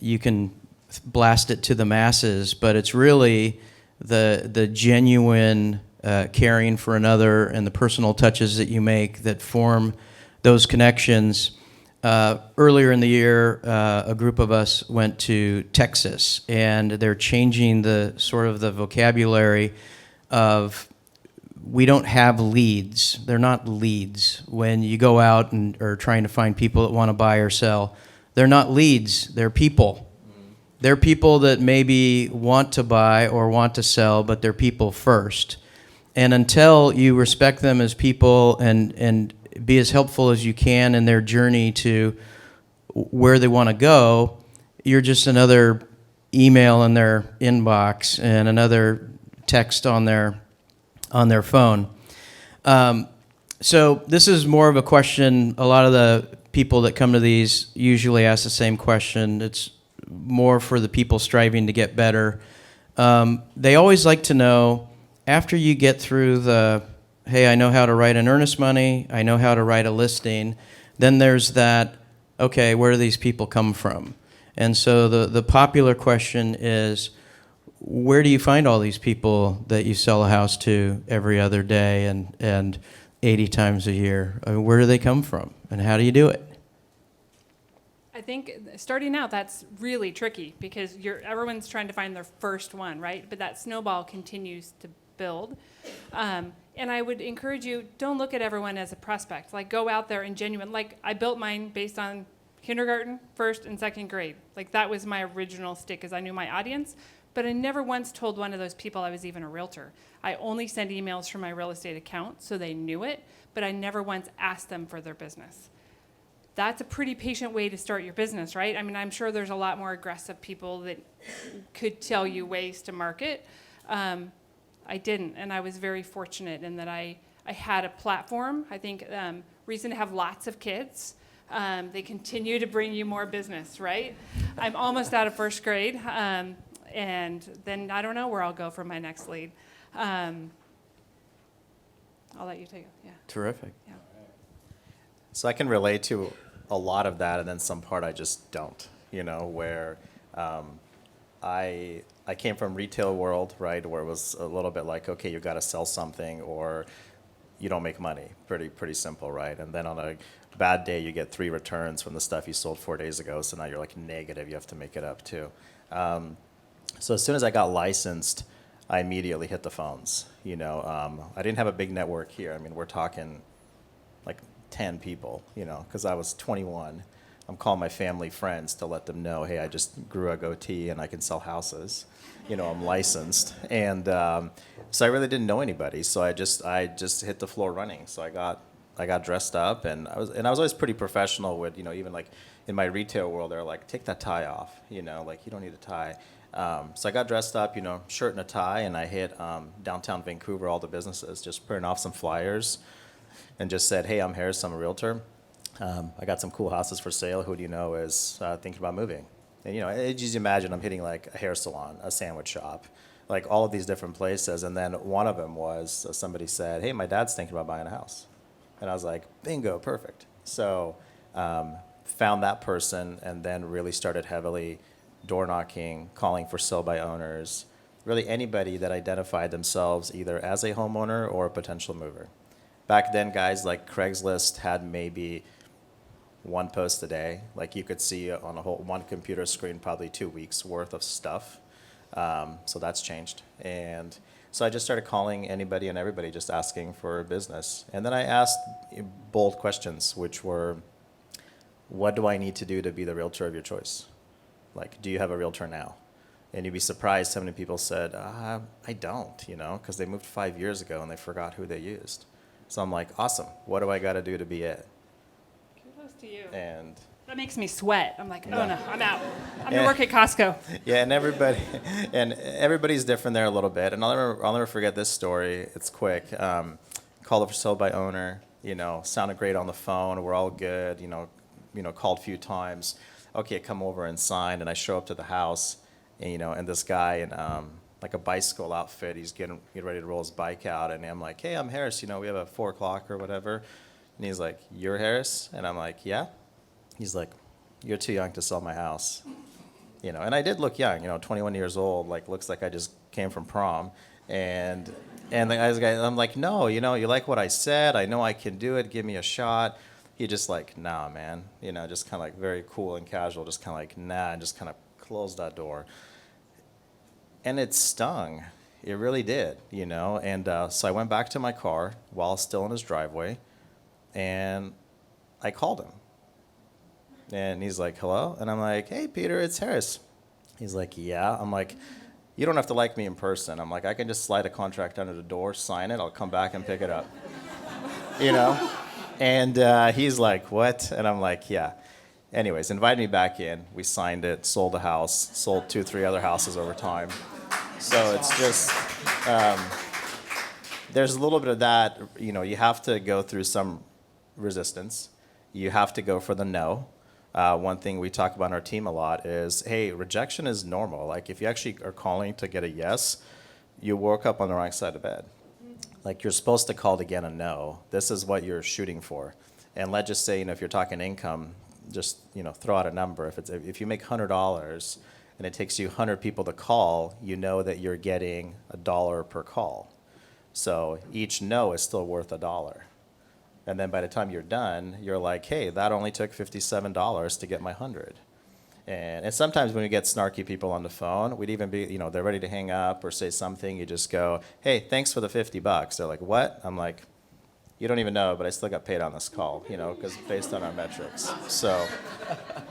You can blast it to the masses, but it's really the genuine caring for another and the personal touches that you make that form those connections. Earlier in the year, a group of us went to Texas, and they're changing the sort of the vocabulary of, we don't have leads. They're not leads. When you go out and are trying to find people that want to buy or sell, they're not leads. They're people. They're people that maybe want to buy or want to sell, but they're people first. And until you respect them as people and be as helpful as you can in their journey to where they want to go, you're just another email in their inbox and another text on their phone. So this is more of a question. A lot of the people that come to these usually ask the same question. It's more for the people striving to get better. They always like to know, after you get through the, hey, I know how to write an earnest money, I know how to write a listing, then there's that, okay, where do these people come from? And so the popular question is, where do you find all these people that you sell a house to every other day and 80 times a year? I mean, where do they come from, and how do you do it?
I think starting out, that's really tricky because everyone's trying to find their first one, right? But that snowball continues to build. And I would encourage you, don't look at everyone as a prospect. Like, go out there and genuine. Like, I built mine based on kindergarten, first and second grade. Like, that was my original stick, because I knew my audience. But I never once told one of those people I was even a realtor. I only sent emails from my real estate account, so they knew it, but I never once asked them for their business. That's a pretty patient way to start your business, right? I mean, I'm sure there's a lot more aggressive people that could tell you ways to market. I didn't, and I was very fortunate in that I had a platform. I think reason to have lots of kids. They continue to bring you more business, right? I'm almost out of first grade, and then I don't know where I'll go for my next lead. I'll let you take it. Yeah.
Terrific.
Yeah.
So I can relate to a lot of that, and then some part I just don't, where I came from retail world, right, where it was a little bit like, okay, you got to sell something or you don't make money. Pretty simple, right? And then on a bad day, you get 3 returns from the stuff you sold 4 days ago, so now you're like negative. You have to make it up too. So as soon as I got licensed, I immediately hit the phones. You know, I didn't have a big network here. I mean, we're talking like 10 people, you know, because I was 21. I'm calling my family friends to let them know, hey, I just grew a goatee and I can sell houses. You know, I'm licensed. And so I really didn't know anybody. So I just hit the floor running. So I got dressed up, and I was always pretty professional with, you know, even like in my retail world, they're like, take that tie off, you know, like you don't need a tie. So I got dressed up, you know, shirt and a tie, and I hit downtown Vancouver, all the businesses, just printing off some flyers, and just said, hey, I'm Harris, I'm a realtor. I got some cool houses for sale. Who do you know is thinking about moving? And, you know, just imagine I'm hitting like a hair salon, a sandwich shop, like all of these different places. And then one of them was somebody said, hey, my dad's thinking about buying a house. And I was like, bingo, perfect. So found that person, and then really started heavily door knocking, calling for sell by owners, really anybody that identified themselves either as a homeowner or a potential mover. Back then, guys, like Craigslist had maybe one post a day. Like you could see on a whole one computer screen probably 2 weeks worth of stuff. So that's changed. And so I just started calling anybody and everybody, just asking for business. And then I asked bold questions, which were, what do I need to do to be the realtor of your choice? Like, do you have a realtor now? And you'd be surprised how many people said, I don't, you know, because they moved 5 years ago and they forgot who they used. So I'm like, awesome. What do I got to do to be it?
Kudos to you.
And
That makes me sweat. I'm like, oh
Yeah.
no, I'm out. I'm
Yeah.
gonna work at Costco.
yeah, and everybody's different there a little bit. And I'll never forget this story. It's quick. Called for sale by owner. You know, sounded great on the phone. We're all good. You know, called a few times. Okay, come over and sign. And I show up to the house, and, you know, and this guy in like a bicycle outfit, he's getting ready to roll his bike out, and I'm like, hey, I'm Harris. You know, we have a 4 o'clock or whatever. And he's like, you're Harris? And I'm like, yeah. He's like, you're too young to sell my house. You know, and I did look young, you know, 21 years old, like looks like I just came from prom. And the guy, I'm like, no, you know, you like what I said, I know I can do it, give me a shot. He just like, nah, man, you know, just kind of like very cool and casual, just kind of like, nah, and just kind of closed that door. And it stung. It really did, you know. And so I went back to my car while still in his driveway, and I called him. And he's like, hello? And I'm like, hey, Peter, it's Harris. He's like, yeah. I'm like, you don't have to like me in person. I'm like, I can just slide a contract under the door, sign it, I'll come back and pick it up. You know? And he's like, what? And I'm like, yeah. Anyways, invited me back in. We signed it, sold the house, sold 2, 3 other houses over time. So it's just, there's a little bit of that. You know, you have to go through some resistance. You have to go for the no. One thing we talk about in our team a lot is, hey, rejection is normal. Like if you actually are calling to get a yes, you woke up on the wrong side of bed. Like you're supposed to call to get a no. This is what you're shooting for. And let's just say, you know, if you're talking income, just, you know, throw out a number. If you make $100 and it takes you 100 people to call, you know that you're getting $1 per call. So each no is still worth $1. And then by the time you're done, you're like, hey, that only took $57 to get my 100. And sometimes when we get snarky people on the phone, we'd even be, you know, they're ready to hang up or say something. You just go, hey, thanks for the $50. They're like, what? I'm like, you don't even know, but I still got paid on this call, you know, because based on our metrics. So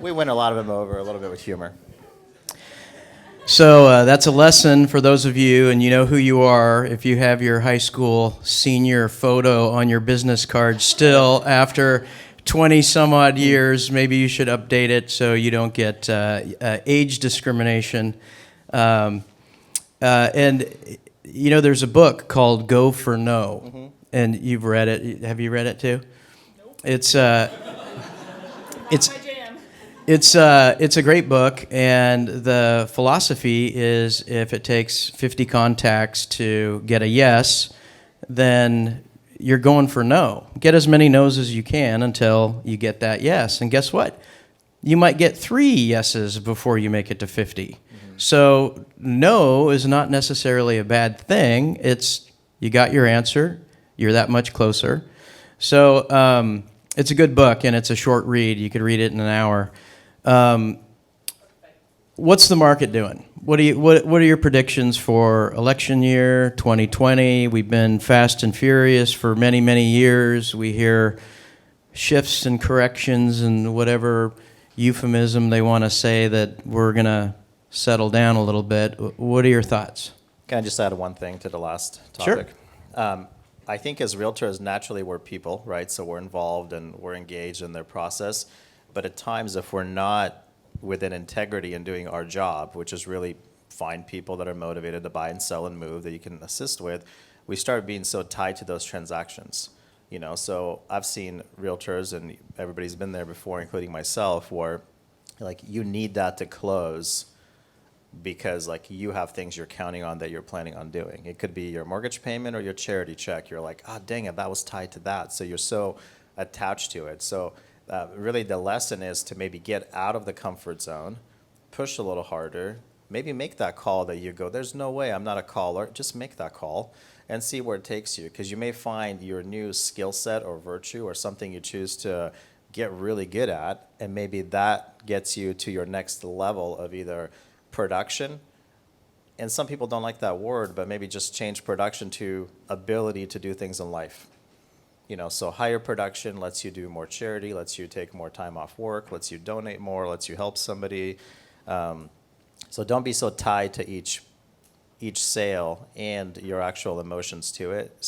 we win a lot of them over, a little bit with humor.
So that's a lesson for those of you, and you know who you are. If you have your high school senior photo on your business card still after 20 some odd years, maybe you should update it so you don't get age discrimination. And, you know, there's a book called Go for No, and you've read it. Have you read it too? Nope. It's a great book, and the philosophy is if it takes 50 contacts to get a yes, then you're going for no. Get as many no's as you can until you get that yes. And guess what? You might get 3 yeses before you make it to 50. So no is not necessarily a bad thing. It's you got your answer. You're that much closer. So it's a good book, and it's a short read. You could read it in an hour. What's the market doing? what are your predictions for election year 2020? We've been fast and furious for many, many years. We hear shifts and corrections and whatever euphemism they want to say that we're going to settle down a little bit. What are your thoughts?
Can I just add one thing to the last
Sure.
topic? I think as realtors, naturally we're people, right? So we're involved and we're engaged in their process. But at times, if we're not within integrity in doing our job, which is really find people that are motivated to buy and sell and move that you can assist with, we start being so tied to those transactions. So I've seen realtors, and everybody's been there before, including myself, where like you need that to close because like you have things you're counting on that you're planning on doing. It could be your mortgage payment or your charity check. You're like, oh, dang it, that was tied to that. So you're so attached to it. So really the lesson is to maybe get out of the comfort zone, push a little harder, maybe make that call that you go, there's no way I'm not a caller. Just make that call and see where it takes you, because you may find your new skill set or virtue or something you choose to get really good at, and maybe that gets you to your next level of either production, and some people don't like that word, but maybe just change production to ability to do things in life. So higher production lets you do more charity, lets you take more time off work, lets you donate more, lets you help somebody. So don't be so tied to each sale and your actual emotions to it.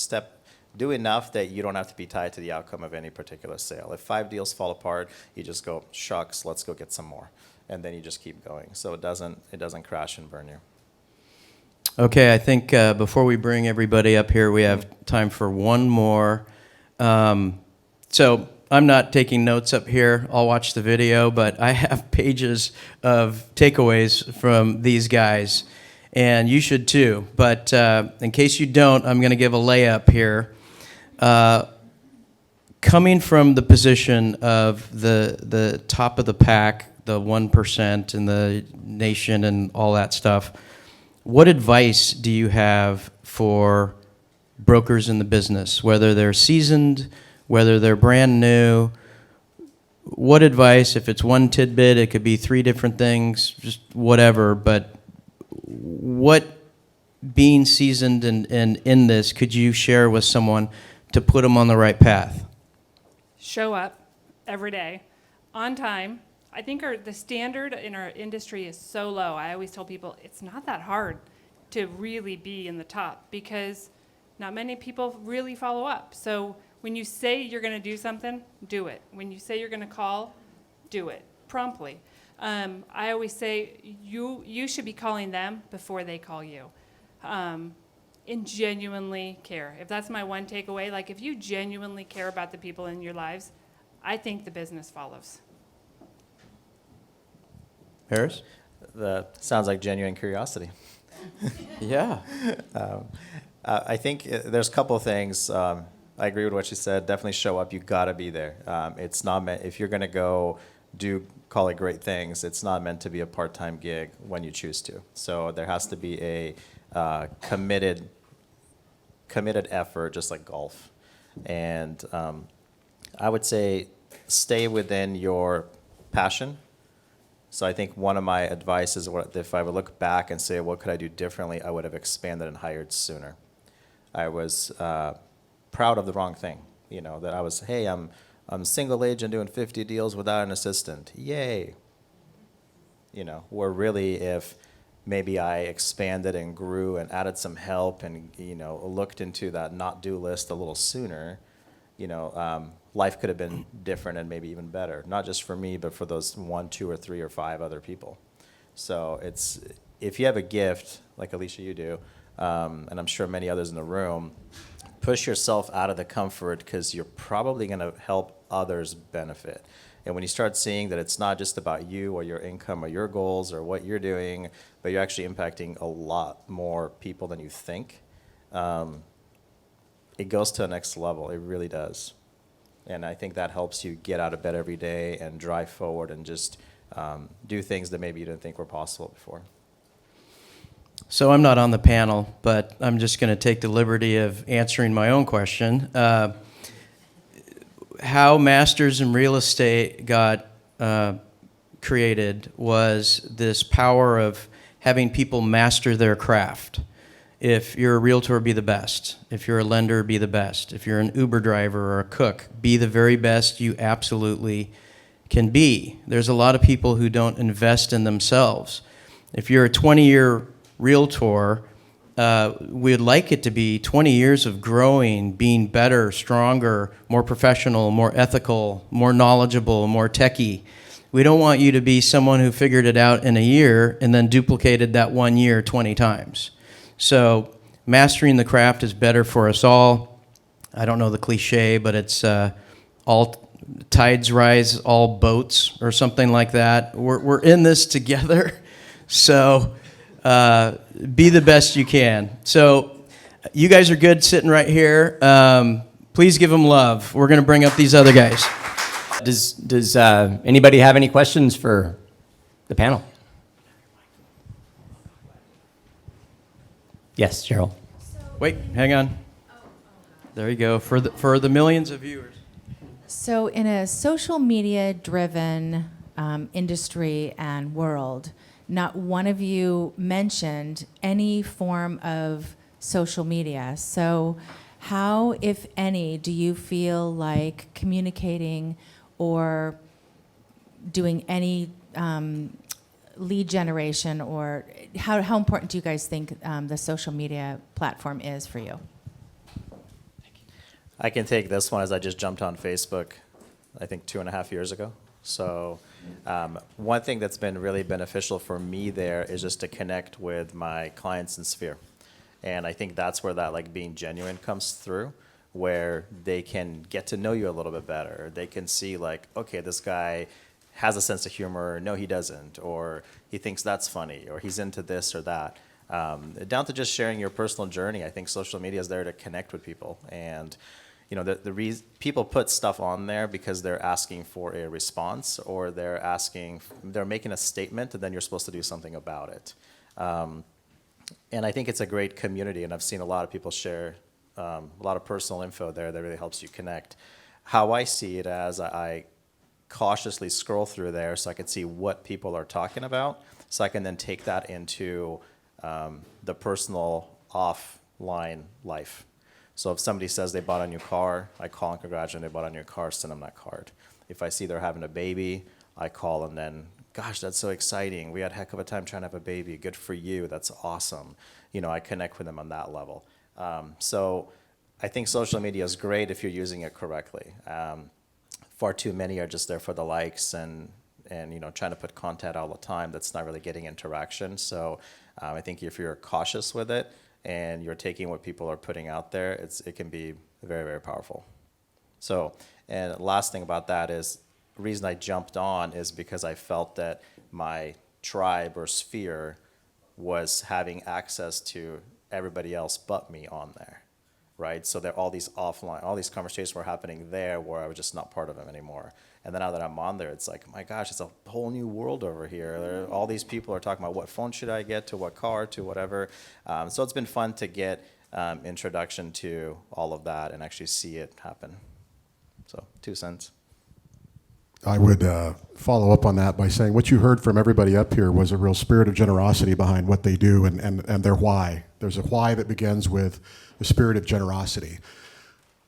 Do enough that you don't have to be tied to the outcome of any particular sale. If 5 deals fall apart, you just go, shucks, let's go get some more. And then you just keep going. So it doesn't crash and burn you.
Okay, I think before we bring everybody up here, we have time for one more. So I'm not taking notes up here. I'll watch the video, but I have pages of takeaways from these guys, and you should too. But in case you don't, I'm going to give a layup here. Coming from the position of the top of the pack, the 1% in the nation and all that stuff, what advice do you have for brokers in the business, whether they're seasoned, whether they're brand new? What advice, if it's one tidbit, it could be 3 different things, just whatever, but what, being seasoned and in this, could you share with someone to put them on the right path?
Show up every day, on time. I think the standard in our industry is so low. I always tell people it's not that hard to really be in the top because not many people really follow up. So when you say you're going to do something, do it. When you say you're going to call, do it promptly. I always say you should be calling them before they call you. And genuinely care. If that's my one takeaway, like if you genuinely care about the people in your lives, I think the business follows.
Harris?
That sounds like genuine curiosity.
Yeah.
I think there's a couple of things. I agree with what you said. Definitely show up. You got to be there. It's not meant, if you're going to go call it great things, it's not meant to be a part-time gig when you choose to. So there has to be a committed effort, just like golf. And I would say stay within your passion. So I think one of my advice is if I would look back and say, what could I do differently, I would have expanded and hired sooner. I was proud of the wrong thing, that I was, hey, I'm single agent doing 50 deals without an assistant. Yay. Where really if maybe I expanded and grew and added some help and, looked into that not do list a little sooner, life could have been different and maybe even better, not just for me, but for those 1, 2, or 3, or 5 other people. So if you have a gift, like Alicia, you do, and I'm sure many others in the room, push yourself out of the comfort because you're probably going to help others benefit. And when you start seeing that it's not just about you or your income or your goals or what you're doing, but you're actually impacting a lot more people than you think, it goes to the next level. It really does. And I think that helps you get out of bed every day and drive forward and just do things that maybe you didn't think were possible before.
So I'm not on the panel, but I'm just going to take the liberty of answering my own question. How Masters in Real Estate got created was this power of having people master their craft. If you're a realtor, be the best. If you're a lender, be the best. If you're an Uber driver or a cook, be the very best you absolutely can be. There's a lot of people who don't invest in themselves. If you're a 20-year realtor, we'd like it to be 20 years of growing, being better, stronger, more professional, more ethical, more knowledgeable, more techie. We don't want you to be someone who figured it out in a year and then duplicated that 1 year 20 times. So mastering the craft is better for us all. I don't know the cliche, but it's all tides rise, all boats, or something like that. We're in this together, so be the best you can. So you guys are good sitting right here. Please give them love. We're going to bring up these other guys.
Does anybody have any questions for the panel? Yes, Cheryl.
Wait, hang on. There you go, for the millions of viewers.
So in a social media driven industry and world, not one of you mentioned any form of social media. So how, if any, do you feel like communicating or doing any lead generation, or how important do you guys think the social media platform is for you?
I can take this one as I just jumped on Facebook, I think 2.5 years ago. So one thing that's been really beneficial for me there is just to connect with my clients in Sphere. And I think that's where that like being genuine comes through, where they can get to know you a little bit better. They can see like, okay, this guy has a sense of humor, no he doesn't, or he thinks that's funny, or he's into this or that. Down to just sharing your personal journey. I think social media is there to connect with people. And you know, people put stuff on there because they're asking for a response, or they're making a statement, and then you're supposed to do something about it. And I think it's a great community, and I've seen a lot of people share a lot of personal info there that really helps you connect. How I see it as I cautiously scroll through there so I can see what people are talking about, so I can then take that into the personal offline life. So if somebody says they bought a new car, I call and congratulate them they bought a new car, send them that card. If I see they're having a baby, I call and then, gosh, that's so exciting. We had a heck of a time trying to have a baby. Good for you. That's awesome. You know, I connect with them on that level. So I think social media is great if you're using it correctly. Far too many are just there for the likes and you know, trying to put content all the time that's not really getting interaction. So I think if you're cautious with it, and you're taking what people are putting out there, it can be very, very powerful. So, and last thing about that is, the reason I jumped on is because I felt that my tribe or sphere was having access to everybody else but me on there, right? So there all these conversations were happening there where I was just not part of them anymore. And then now that I'm on there, it's like, my gosh, it's a whole new world over here. All these people are talking about what phone should I get, to what car, to whatever. So it's been fun to get introduction to all of that and actually see it happen. So 2 cents.
I would follow up on that by saying what you heard from everybody up here was a real spirit of generosity behind what they do and their why. There's a why that begins with a spirit of generosity.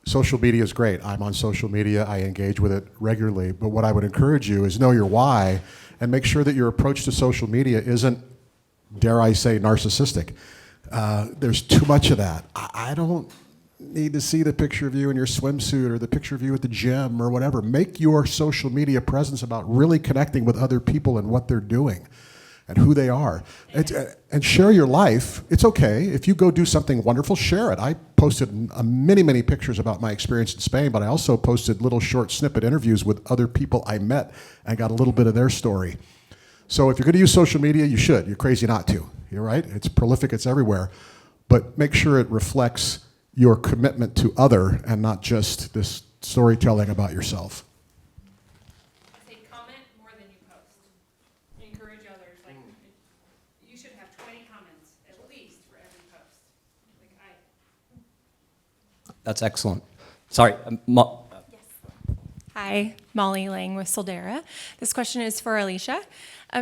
Social media is great. I'm on social media. I engage with it regularly. But what I would encourage you is know your why and make sure that your approach to social media isn't, dare I say, narcissistic. There's too much of that. I don't need to see the picture of you in your swimsuit or the picture of you at the gym or whatever. Make your social media presence about really connecting with other people and what they're doing and who they are. And share your life. It's okay. If you go do something wonderful, share it. I posted many, many pictures about my experience in Spain, but I also posted little short snippet interviews with other people I met and got a little bit of their story. So if you're going to use social media, you should. You're crazy not to. You're right. It's prolific. It's everywhere. But make sure it reflects your commitment to other and not just this storytelling about yourself.
Say comment more than you post. Encourage others. Like, you should have 20 comments at least for every post.
That's excellent. Sorry,
Hi, Molly Lang with Soldera. This question is for Alicia.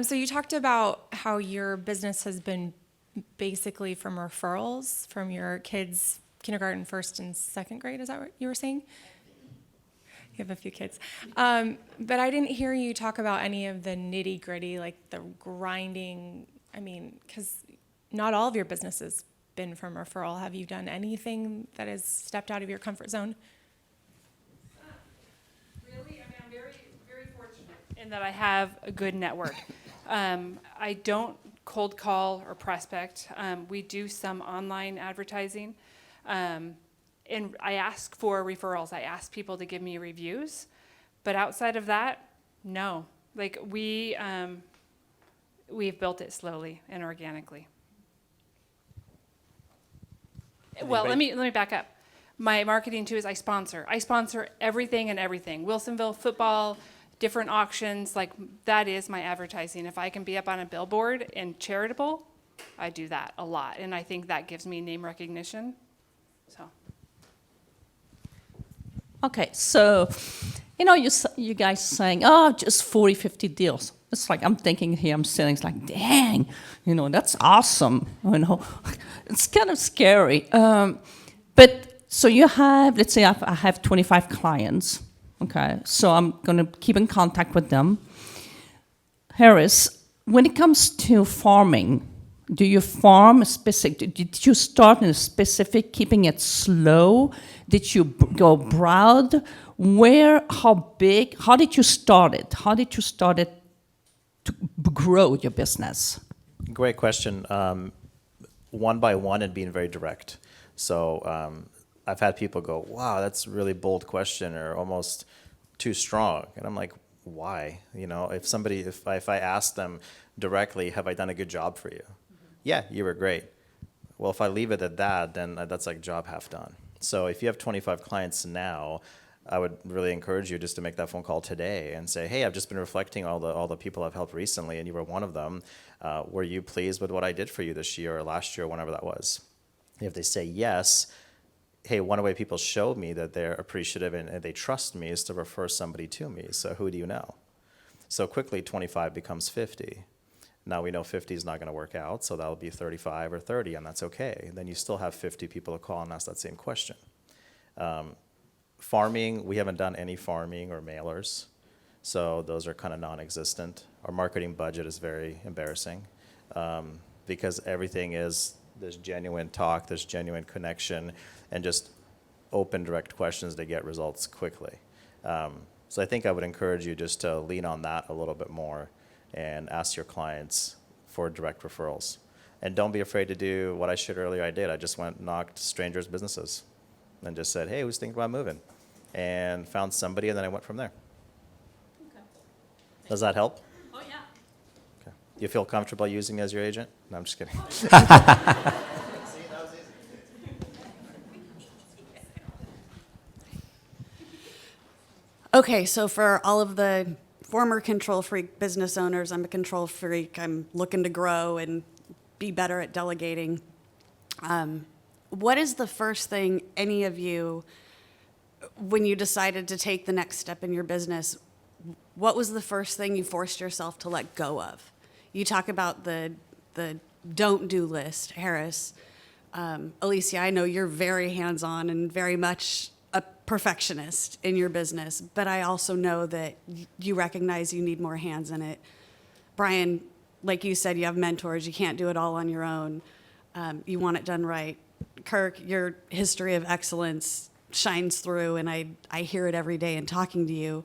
So you talked about how your business has been basically from referrals from your kids' kindergarten, first and second grade. Is that what you were saying? You have a few kids. But I didn't hear you talk about any of the nitty gritty, like the grinding. I mean, because not all of your business has been from referral. Have you done anything that has stepped out of your comfort zone?
Really, I mean, I'm very, very fortunate in that I have a good network. I don't cold call or prospect. We do some online advertising. And I ask for referrals. I ask people to give me reviews. But outside of that, no. Like we've built it slowly and organically. Well, let me back up. My marketing too is I sponsor. I sponsor everything and everything. Wilsonville football, different auctions, like that is my advertising. If I can be up on a billboard and charitable, I do that a lot. And I think that gives me name recognition. So.
Okay, so, you guys saying, oh, just 40, 50 deals. It's like, I'm thinking here, I'm sitting, it's like, dang, that's awesome. It's kind of scary. But, so you have, let's say I have 25 clients, okay? So I'm gonna keep in contact with them. Harris, when it comes to farming, do you farm a specific, did you start in a specific, keeping it slow? Did you go broad? Where, how big, how did you start it? How did you start it to grow your business?
Great question. One by one and being very direct. So I've had people go, wow, that's a really bold question or almost too strong. And I'm like, why? If I ask them directly, have I done a good job for you? Yeah, you were great. Well, if I leave it at that, then that's like job half done. So if you have 25 clients now, I would really encourage you just to make that phone call today and say, hey, I've just been reflecting all the people I've helped recently, and you were one of them. Were you pleased with what I did for you this year or last year, whenever that was? If they say yes, hey, one way people show me that they're appreciative and they trust me is to refer somebody to me. So who do you know? So quickly 25 becomes 50. Now we know 50 is not going to work out, so that'll be 35 or 30, and that's okay. Then you still have 50 people to call and ask that same question. Farming, we haven't done any farming or mailers, so those are kind of non-existent. Our marketing budget is very embarrassing because everything is, there's genuine talk, there's genuine connection, and just open, direct questions to get results quickly. So I think I would encourage you just to lean on that a little bit more and ask your clients for direct referrals. And don't be afraid to do what I shared earlier I did. I just went and knocked strangers' businesses and just said, hey, who's thinking about moving? And found somebody, and then I went from there.
Okay.
Does that help?
Oh, yeah.
Okay. Do you feel comfortable using me as your agent? No, I'm just kidding.
Okay, so for all of the former control freak business owners, I'm a control freak. I'm looking to grow and be better at delegating. What is the first thing any of you, when you decided to take the next step in your business, what was the first thing you forced yourself to let go of? You talk about the don't do list, Harris. Alicia, I know you're very hands-on and very much a perfectionist in your business, but I also know that you recognize you need more hands in it. Brian, like you said, you have mentors. You can't do it all on your own. You want it done right. Kirk, your history of excellence shines through, and I hear it every day in talking to you.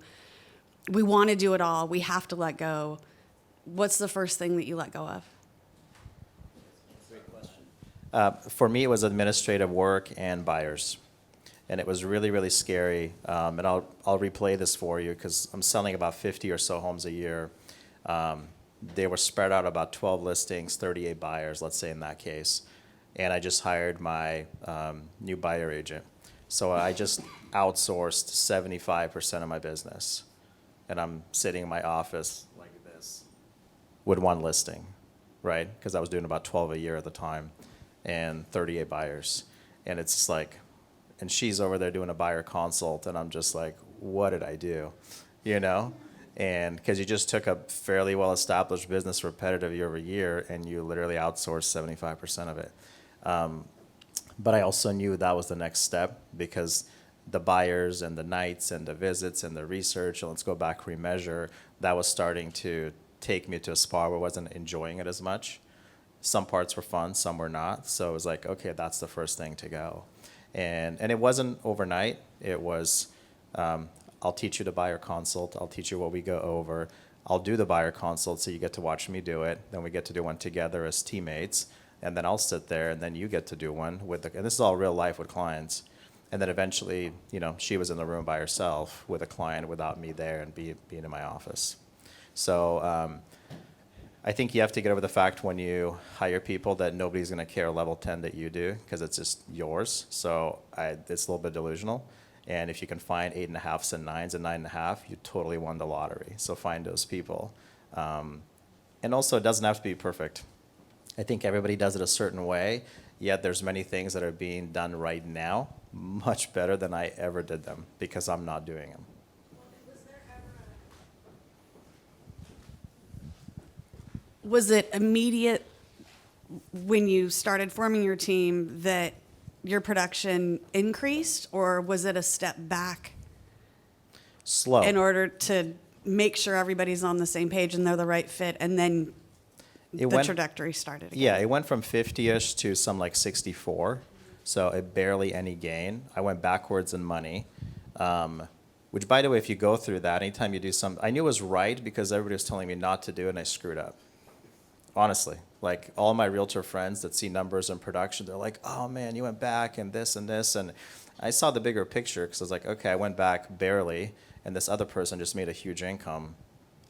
We want to do it all. We have to let go. What's the first thing that you let go of?
Great question. For me, it was administrative work and buyers. And it was really, really scary. And I'll replay this for you because I'm selling about 50 or so homes a year. They were spread out about 12 listings, 38 buyers, let's say in that case. And I just hired my new buyer agent. So I just outsourced 75% of my business. And I'm sitting in my office like this with one listing, right? Because I was doing about 12 a year at the time and 38 buyers. And it's just like, and she's over there doing a buyer consult, and I'm just like, what did I do? You know? And because you just took a fairly well-established business repetitive year over year, and you literally outsourced 75% of it. But I also knew that was the next step, because the buyers and the nights and the visits and the research, and let's go back, remeasure, that was starting to take me to a spot where I wasn't enjoying it as much. Some parts were fun, some were not. So it was like, okay, that's the first thing to go. And it wasn't overnight. It was, I'll teach you the buyer consult. I'll teach you what we go over. I'll do the buyer consult so you get to watch me do it. Then we get to do one together as teammates. And then I'll sit there, and then you get to do one with and this is all real life with clients. And then eventually, she was in the room by herself with a client without me there and being in my office. So I think you have to get over the fact when you hire people that nobody's going to care level 10 that you do, because it's just yours. So it's a little bit delusional. And if you can find 8.5s and 9s and 9.5, you totally won the lottery. So find those people. And also, it doesn't have to be perfect. I think everybody does it a certain way, yet there's many things that are being done right now much better than I ever did them, because I'm not doing them.
Was it immediate when you started forming your team that your production increased, or was it a step back
Slow.
in order to make sure everybody's on the same page and they're the right fit, and then the trajectory started again?
Yeah, it went from 50-ish to some like 64, so it barely any gain. I went backwards in money, which, by the way, if you go through that, anytime you do something, I knew it was right because everybody was telling me not to do it, and I screwed up. Honestly, like all my realtor friends that see numbers in production, they're like, oh man, you went back and this and this. And I saw the bigger picture, because I was like, okay, I went back barely, and this other person just made a huge income.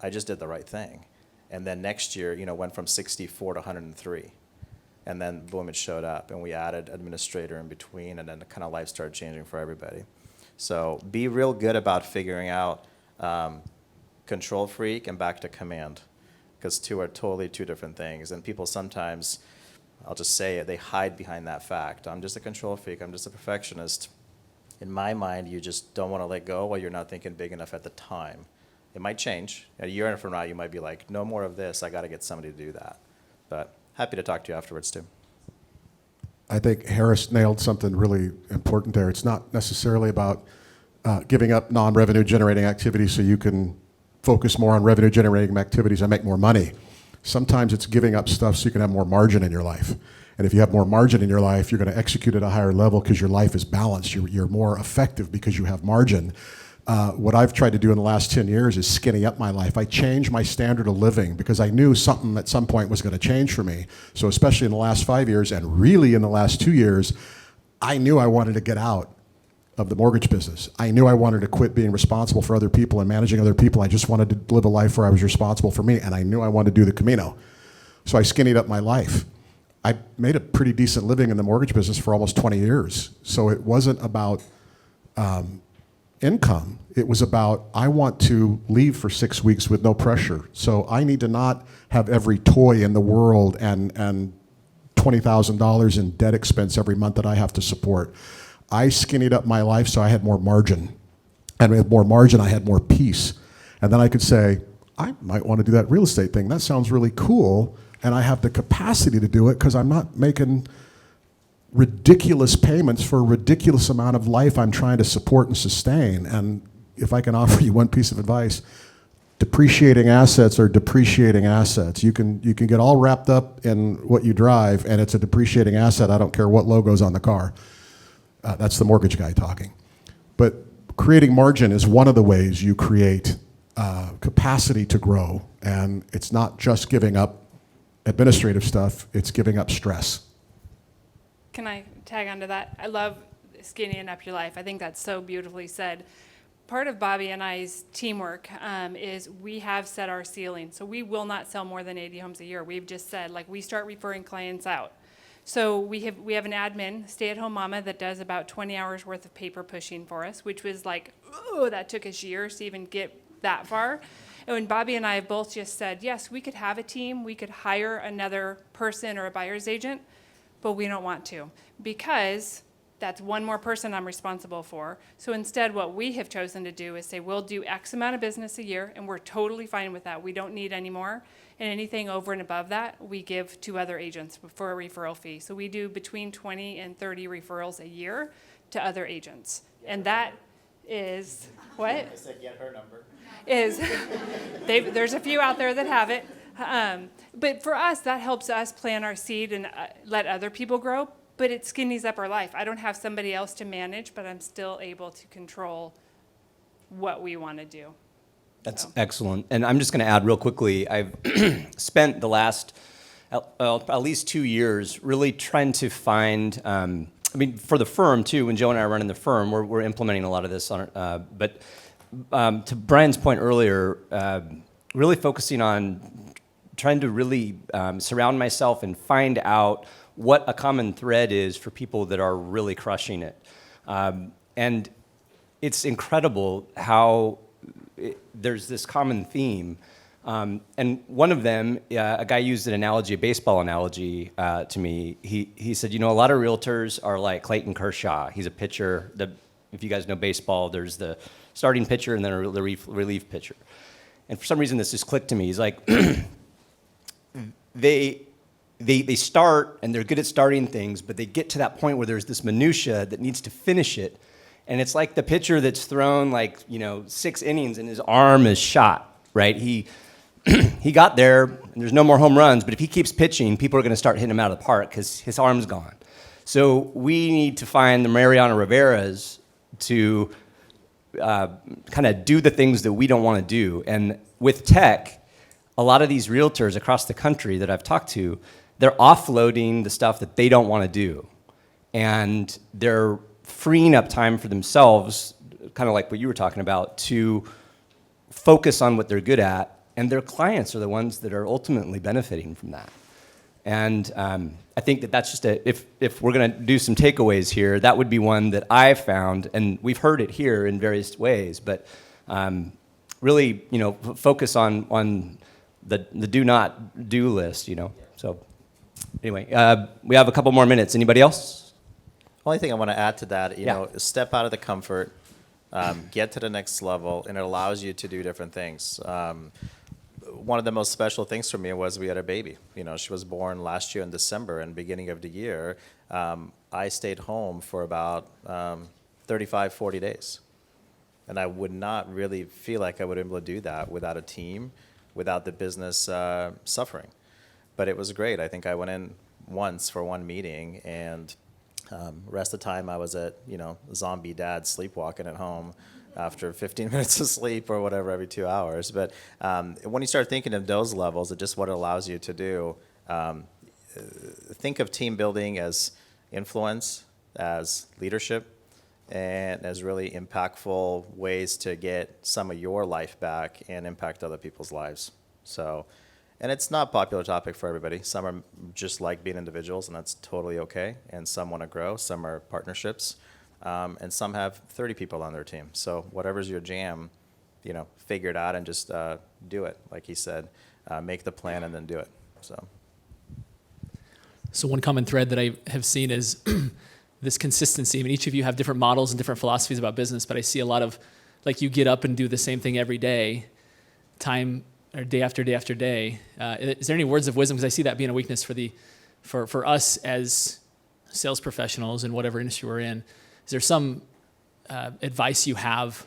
I just did the right thing. And then next year, went from 64 to 103. And then boom, it showed up, and we added administrator in between, and then the kind of life started changing for everybody. So be real good about figuring out control freak and back to command, because two are totally two different things. And people sometimes, I'll just say it, they hide behind that fact. I'm just a control freak, I'm just a perfectionist. In my mind, you just don't want to let go while you're not thinking big enough at the time. It might change. A year from now, you might be like, no more of this, I got to get somebody to do that. But happy to talk to you afterwards, too.
I think Harris nailed something really important there. It's not necessarily about giving up non-revenue generating activities so you can focus more on revenue generating activities and make more money. Sometimes it's giving up stuff so you can have more margin in your life. And if you have more margin in your life, you're going to execute at a higher level because your life is balanced. You're more effective because you have margin. What I've tried to do in the last 10 years is skinny up my life. I changed my standard of living because I knew something at some point was going to change for me. So especially in the last 5 years, and really in the last 2 years, I knew I wanted to get out of the mortgage business. I knew I wanted to quit being responsible for other people and managing other people. I just wanted to live a life where I was responsible for me, and I knew I wanted to do the Camino. So I skinnied up my life. I made a pretty decent living in the mortgage business for almost 20 years. So it wasn't about income. It was about, I want to leave for 6 weeks with no pressure. So I need to not have every toy in the world and $20,000 in debt expense every month that I have to support. I skinnied up my life so I had more margin. And with more margin, I had more peace. And then I could say, I might want to do that real estate thing. That sounds really cool. And I have the capacity to do it because I'm not making ridiculous payments for a ridiculous amount of life I'm trying to support and sustain. And if I can offer you one piece of advice, depreciating assets are depreciating assets. You can get all wrapped up in what you drive, and it's a depreciating asset. I don't care what logo's on the car. That's the mortgage guy talking. But creating margin is one of the ways you create capacity to grow. And it's not just giving up administrative stuff, it's giving up stress.
Can I tag onto that? I love skinnying up your life. I think that's so beautifully said. Part of Bobby and I's teamwork is we have set our ceiling. So we will not sell more than 80 homes a year. We've just said, like, we start referring clients out. So we have an admin, stay-at-home mama, that does about 20 hours worth of paper pushing for us, which was like, oh, that took us years to even get that far. And when Bobby and I have both just said, yes, we could have a team, we could hire another person or a buyer's agent, but we don't want to, because that's one more person I'm responsible for. So instead, what we have chosen to do is say, we'll do X amount of business a year, and we're totally fine with that. We don't need any more. And anything over and above that, we give to other agents for a referral fee. So we do between 20 and 30 referrals a year to other agents. And that is, what?
I said, get her number.
Is, there's a few out there that have it. But for us, that helps us plant our seed and let other people grow. But it skinnies up our life. I don't have somebody else to manage, but I'm still able to control what we want to do.
That's excellent. And I'm just going to add real quickly, I've spent the last at least 2 years really trying to find, for the firm too, when Joe and I are running the firm, we're implementing a lot of this on but to Brian's point earlier, really focusing on trying to really surround myself and find out what a common thread is for people that are really crushing it. And it's incredible how there's this common theme. And one of them, a guy used an analogy, a baseball analogy to me. He said, a lot of realtors are like Clayton Kershaw. He's a pitcher. If you guys know baseball, there's the starting pitcher and then the relief pitcher. And for some reason, this just clicked to me. He's like, they start and they're good at starting things, but they get to that point where there's this minutia that needs to finish it. And it's like the pitcher that's thrown 6 innings and his arm is shot, right? He got there and there's no more home runs, but if he keeps pitching, people are going to start hitting him out of the park because his arm's gone. So we need to find the Mariano Rivera's to kind of do the things that we don't want to do. And with tech, a lot of these realtors across the country that I've talked to, they're offloading the stuff that they don't want to do. And they're freeing up time for themselves, kind of like what you were talking about, to focus on what they're good at. And their clients are the ones that are ultimately benefiting from that. And I think that that's just if we're going to do some takeaways here, that would be one that I've found, and we've heard it here in various ways, but really, focus on the do not do list, So anyway, we have a couple more minutes. Anybody else?
Only thing I want to add to that, is step out of the comfort, get to the next level, and it allows you to do different things. One of the most special things for me was we had a baby. She was born last year in December, and beginning of the year, I stayed home for about 35, 40 days. And I would not really feel like I would be able to do that without a team, without the business suffering. But it was great. I think I went in once for one meeting, and rest of the time I was at, zombie dad sleepwalking at home after 15 minutes of sleep or whatever every 2 hours. But when you start thinking of those levels, it's just what it allows you to do. Think of team building as influence, as leadership, and as really impactful ways to get some of your life back and impact other people's lives. So, and it's not a popular topic for everybody. Some are just like being individuals, and that's totally okay. And some want to grow, some are partnerships, and some have 30 people on their team. So whatever's your jam, figure it out and just do it. Like he said, make the plan and then do it.
So one common thread that I have seen is this consistency. Each of you have different models and different philosophies about business, but I see a lot of, you get up and do the same thing every day, time or day after day after day. Is there any words of wisdom? Because I see that being a weakness for us as sales professionals in whatever industry we're in. Is there some advice you have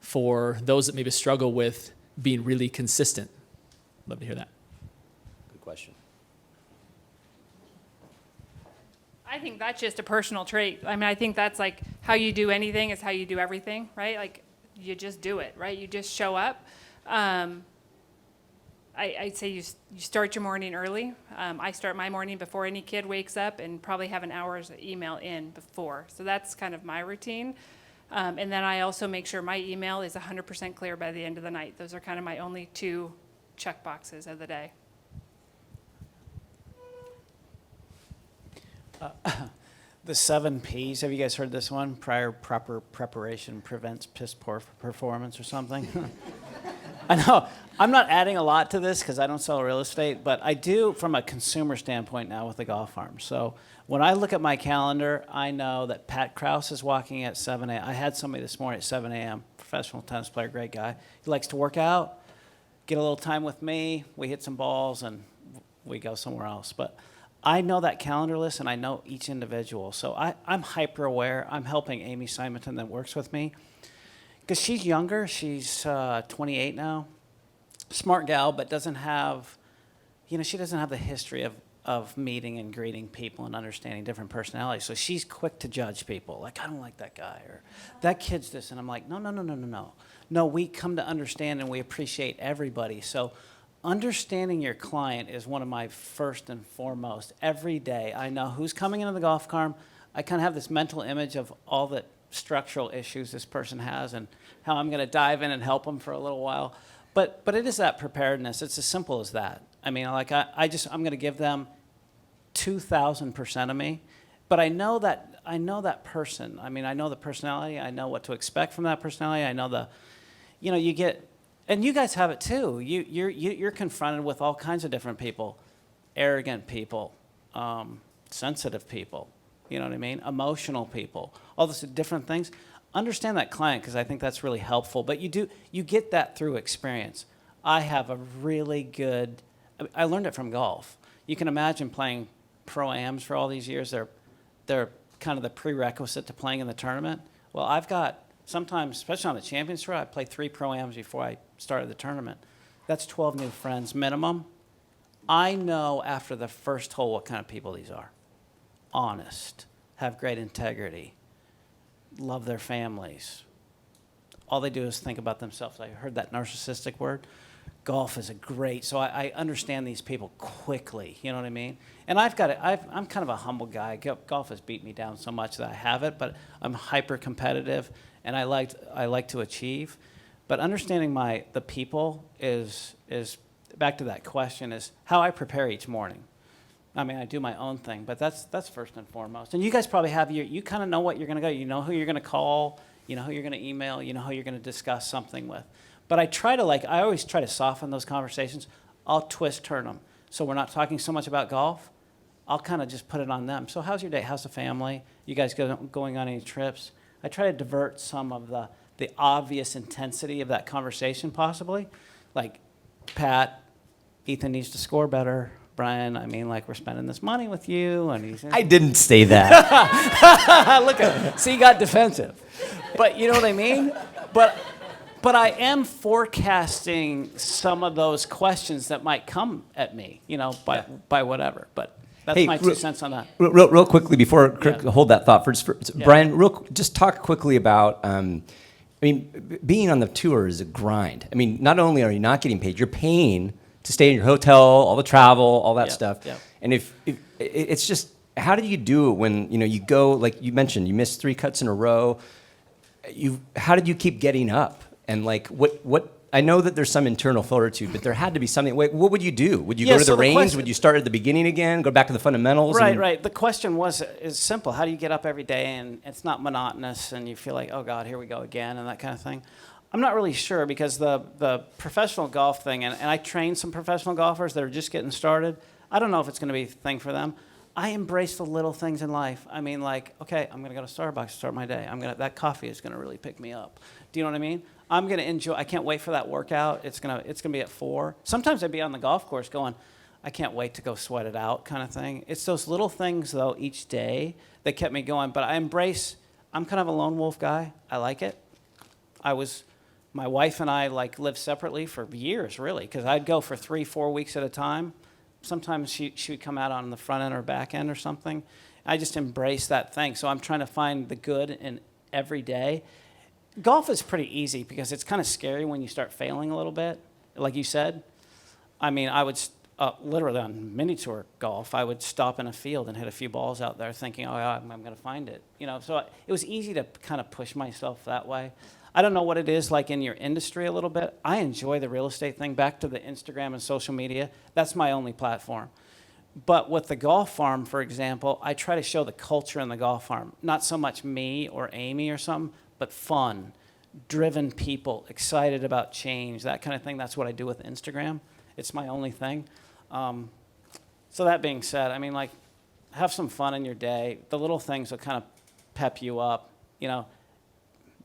for those that maybe struggle with being really consistent? Love to hear that.
Good question.
I think that's just a personal trait. I think that's like how you do anything is how you do everything, right? Like you just do it, right? You just show up. I'd say you start your morning early. I start my morning before any kid wakes up and probably have an hour's email in before. So that's kind of my routine. And then I also make sure my email is 100% clear by the end of the night. Those are kind of my only 2 check boxes of the day.
The 7 Ps, have you guys heard this one? Prior proper preparation prevents piss poor performance or something? I know. I'm not adding a lot to this because I don't sell real estate, but I do from a consumer standpoint now with the golf farm. So when I look at my calendar, I know that Pat Krause is walking at 7 a.m. I had somebody this morning at 7 a.m., professional tennis player, great guy. He likes to work out, get a little time with me. We hit some balls, and we go somewhere else. But I know that calendar list, and I know each individual. So I'm hyper aware. I'm helping Amy Simonton that works with me because she's younger. She's 28 now. Smart gal, but doesn't have, she doesn't have the history of meeting and greeting people and understanding different personalities. So she's quick to judge people. Like, I don't like that guy, or that kid's this. And I'm like, no. No, we come to understand and we appreciate everybody. So understanding your client is one of my first and foremost. Every day, I know who's coming into the golf cart. I kind of have this mental image of all the structural issues this person has and how I'm going to dive in and help them for a little while. But it is that preparedness. It's as simple as that. I mean, like I'm going to give them 2,000% of me, but I know that person. I mean, I know the personality. I know what to expect from that personality. I know you get, and you guys have it too. You're confronted with all kinds of different people, arrogant people, sensitive people. You know what I mean? Emotional people. All those different things. Understand that client because I think that's really helpful. But you get that through experience. I have a really good. I learned it from golf. You can imagine playing pro-ams for all these years. They're kind of the prerequisite to playing in the tournament. Well, I've got sometimes, especially on the Champions Tour, I play 3 pro-ams before I started the tournament. That's 12 new friends minimum. I know after the first hole what kind of people these are. Honest, have great integrity, love their families. All they do is think about themselves. I heard that narcissistic word. Golf is so I understand these people quickly, you know what I mean? And I'm kind of a humble guy. Golf has beat me down so much that I have it, but I'm hyper competitive and I like to achieve. But understanding the people is back to that question, is how I prepare each morning. I mean, I do my own thing, but that's first and foremost. And you guys probably have you kind of know what you're going to go. You know who you're going to call. You know who you're going to email. You know who you're going to discuss something with. But I always try to soften those conversations. I'll turn them. So we're not talking so much about golf. I'll kind of just put it on them. So how's your day? How's the family? You guys going on any trips? I try to divert some of the obvious intensity of that conversation possibly. Like, Pat, Ethan needs to score better. Brian, I mean, like, we're spending this money with you. And
I didn't say that.
Look see, he got defensive. But you know what I mean? But I am forecasting some of those questions that might come at me, by whatever. But that's my 2 cents on that.
Real quickly before hold that thought for
Yeah.
Brian. Just talk quickly about. Being on the tour is a grind. I mean, not only are you not getting paid, you're paying to stay in your hotel, all the travel, all that stuff.
Yeah.
And if it's just, how do you do it when you go, like you mentioned, you missed 3 cuts in a row. How did you keep getting up? And like what I know that there's some internal fortitude, but there had to be something. Wait, what would you do? Would you go to the range? Would you start at the beginning again? Go back to the fundamentals?
Right. The question is simple. How do you get up every day and it's not monotonous and you feel like, oh God, here we go again and that kind of thing? I'm not really sure because the professional golf thing, and I train some professional golfers that are just getting started. I don't know if it's going to be a thing for them. I embrace the little things in life. I mean, like, okay, I'm going to go to Starbucks to start my day. That coffee is going to really pick me up. Do you know what I mean? I'm going to enjoy. I can't wait for that workout. It's going to be at 4. Sometimes I'd be on the golf course going, I can't wait to go sweat it out kind of thing. It's those little things, though, each day that kept me going. But I'm kind of a lone wolf guy. I like it. My wife and I lived separately for years, really, because I'd go for 3-4 weeks at a time. Sometimes she would come out on the front end or back end or something. I just embrace that thing. So I'm trying to find the good in every day. Golf is pretty easy because it's kind of scary when you start failing a little bit, like you said. I mean, I would literally on mini tour golf, I would stop in a field and hit a few balls out there thinking, oh, yeah, I'm going to find it. So it was easy to kind of push myself that way. I don't know what it is like in your industry a little bit. I enjoy the real estate thing. Back to the Instagram and social media, that's my only platform. But with the golf farm, for example, I try to show the culture in the golf farm. Not so much me or Amy or something, but fun. driven people, excited about change, that kind of thing. That's what I do with Instagram. It's my only thing. So that being said, I mean, like, have some fun in your day. The little things will kind of pep you up. You know,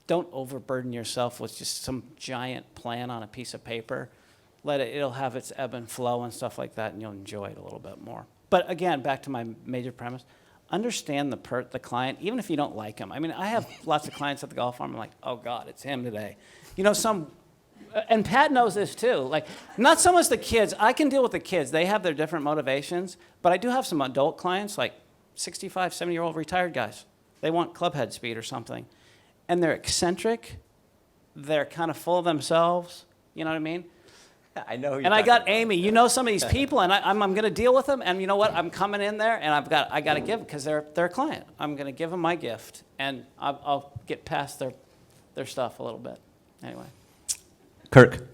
don't overburden yourself with just some giant plan on a piece of paper. It'll have its ebb and flow and stuff like that, and you'll enjoy it a little bit more. But again, back to my major premise, understand the client, even if you don't like him. I mean, I have lots of clients at the golf farm. I'm like, oh God, it's him today. You know, and Pat knows this too. Like, not so much the kids. I can deal with the kids. They have their different motivations. But I do have some adult clients, like 65, 70-year-old retired guys. They want clubhead speed or something. And they're eccentric. They're kind of full of themselves. You know what I mean?
I know.
And I got Amy. You know some of these people, and I'm going to deal with them. And you know what? I'm coming in there, and I got to give because they're a client. I'm going to give them my gift, and I'll get past their stuff a little bit. Anyway.
Kirk.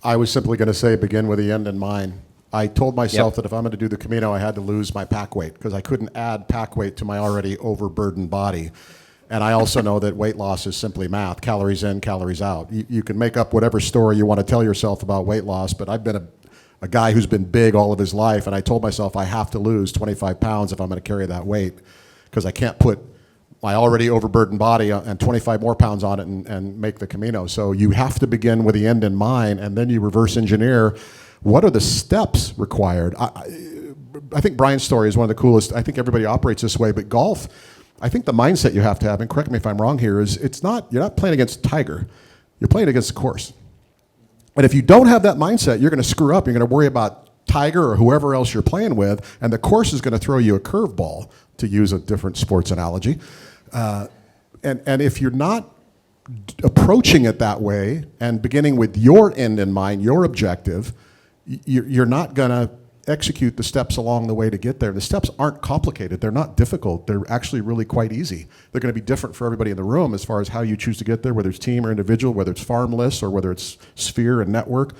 I was simply going to say, begin with the end in mind. I told myself that if I'm going to do the Camino, I had to lose my pack weight because I couldn't add pack weight to my already overburdened body. And I also know that weight loss is simply math, calories in, calories out. You can make up whatever story you want to tell yourself about weight loss, but I've been a guy who's been big all of his life, and I told myself I have to lose 25 pounds if I'm going to carry that weight because I can't put my already overburdened body and 25 more pounds on it and make the Camino. So you have to begin with the end in mind, and then you reverse engineer what are the steps required. I think Brian's story is one of the coolest. I think everybody operates this way, but golf, I think the mindset you have to have, and correct me if I'm wrong here, is you're not playing against Tiger. You're playing against the course. And if you don't have that mindset, you're going to screw up. You're going to worry about Tiger or whoever else you're playing with, and the course is going to throw you a curveball, to use a different sports analogy. And if you're not approaching it that way and beginning with your end in mind, your objective, you're not going to execute the steps along the way to get there. The steps aren't complicated. They're not difficult. They're actually really quite easy. They're going to be different for everybody in the room as far as how you choose to get there, whether it's team or individual, whether it's farm lists or whether it's sphere and network.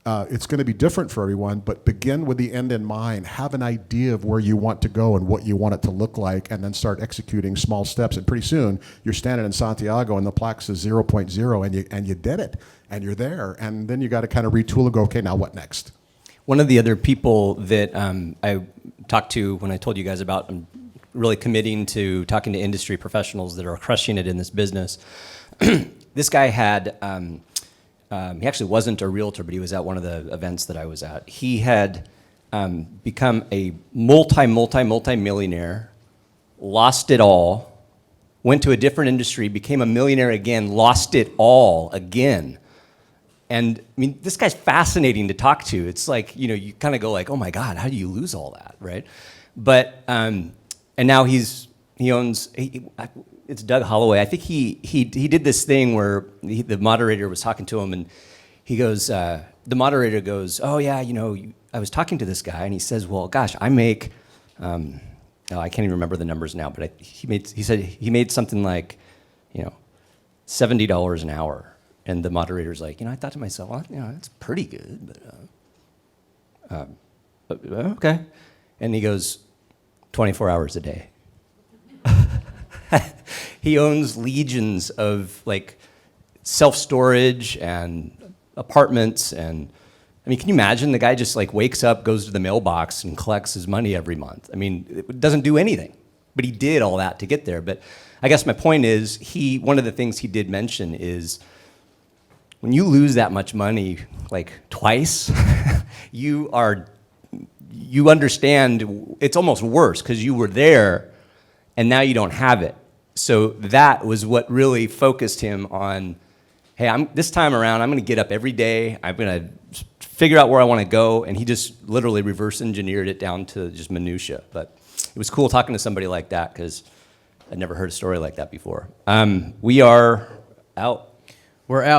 It's going to be different for everyone, but begin with the end in mind. Have an idea of where you want to go and what you want it to look like, and then start executing small steps. And pretty soon, you're standing in Santiago, and the plaque says 0.0, and you did it, and you're there. And then you got to kind of retool and go, okay, now what next?
One of the other people that I talked to when I told you guys about really committing to talking to industry professionals that are crushing it in this business, this guy had... he actually wasn't a realtor, but he was at one of the events that I was at. He had become a multi-millionaire, lost it all, went to a different industry, became a millionaire again, lost it all again. And I mean, this guy's fascinating to talk to. It's like, you know, you kind of go like, oh my God, how do you lose all that, right? But, and now he owns, it's Doug Holloway. I think he did this thing where the moderator was talking to him, and he goes, the moderator goes, oh yeah, you know, I was talking to this guy, and he says, well, gosh, I make, I can't even remember the numbers now, but he said he made something like, you know, $70 an hour. And the moderator's like, you know, I thought to myself, well, you know, that's pretty good, but okay. And he goes, 24 hours a day. He owns legions of like self-storage and apartments, and I mean, can you imagine the guy just like wakes up, goes to the mailbox, and collects his money every month? I mean, it doesn't do anything, but he did all that to get there. But I guess my point is, one of the things he did mention is, when you lose that much money like twice, you understand it's almost worse because you were there and now you don't have it. So that was what really focused him on, hey, this time around, I'm going to get up every day. I'm going to figure out where I want to go. And he just literally reverse engineered it down to just minutia. But it was cool talking to somebody like that because I'd never heard a story like that before. We are out.
We're out.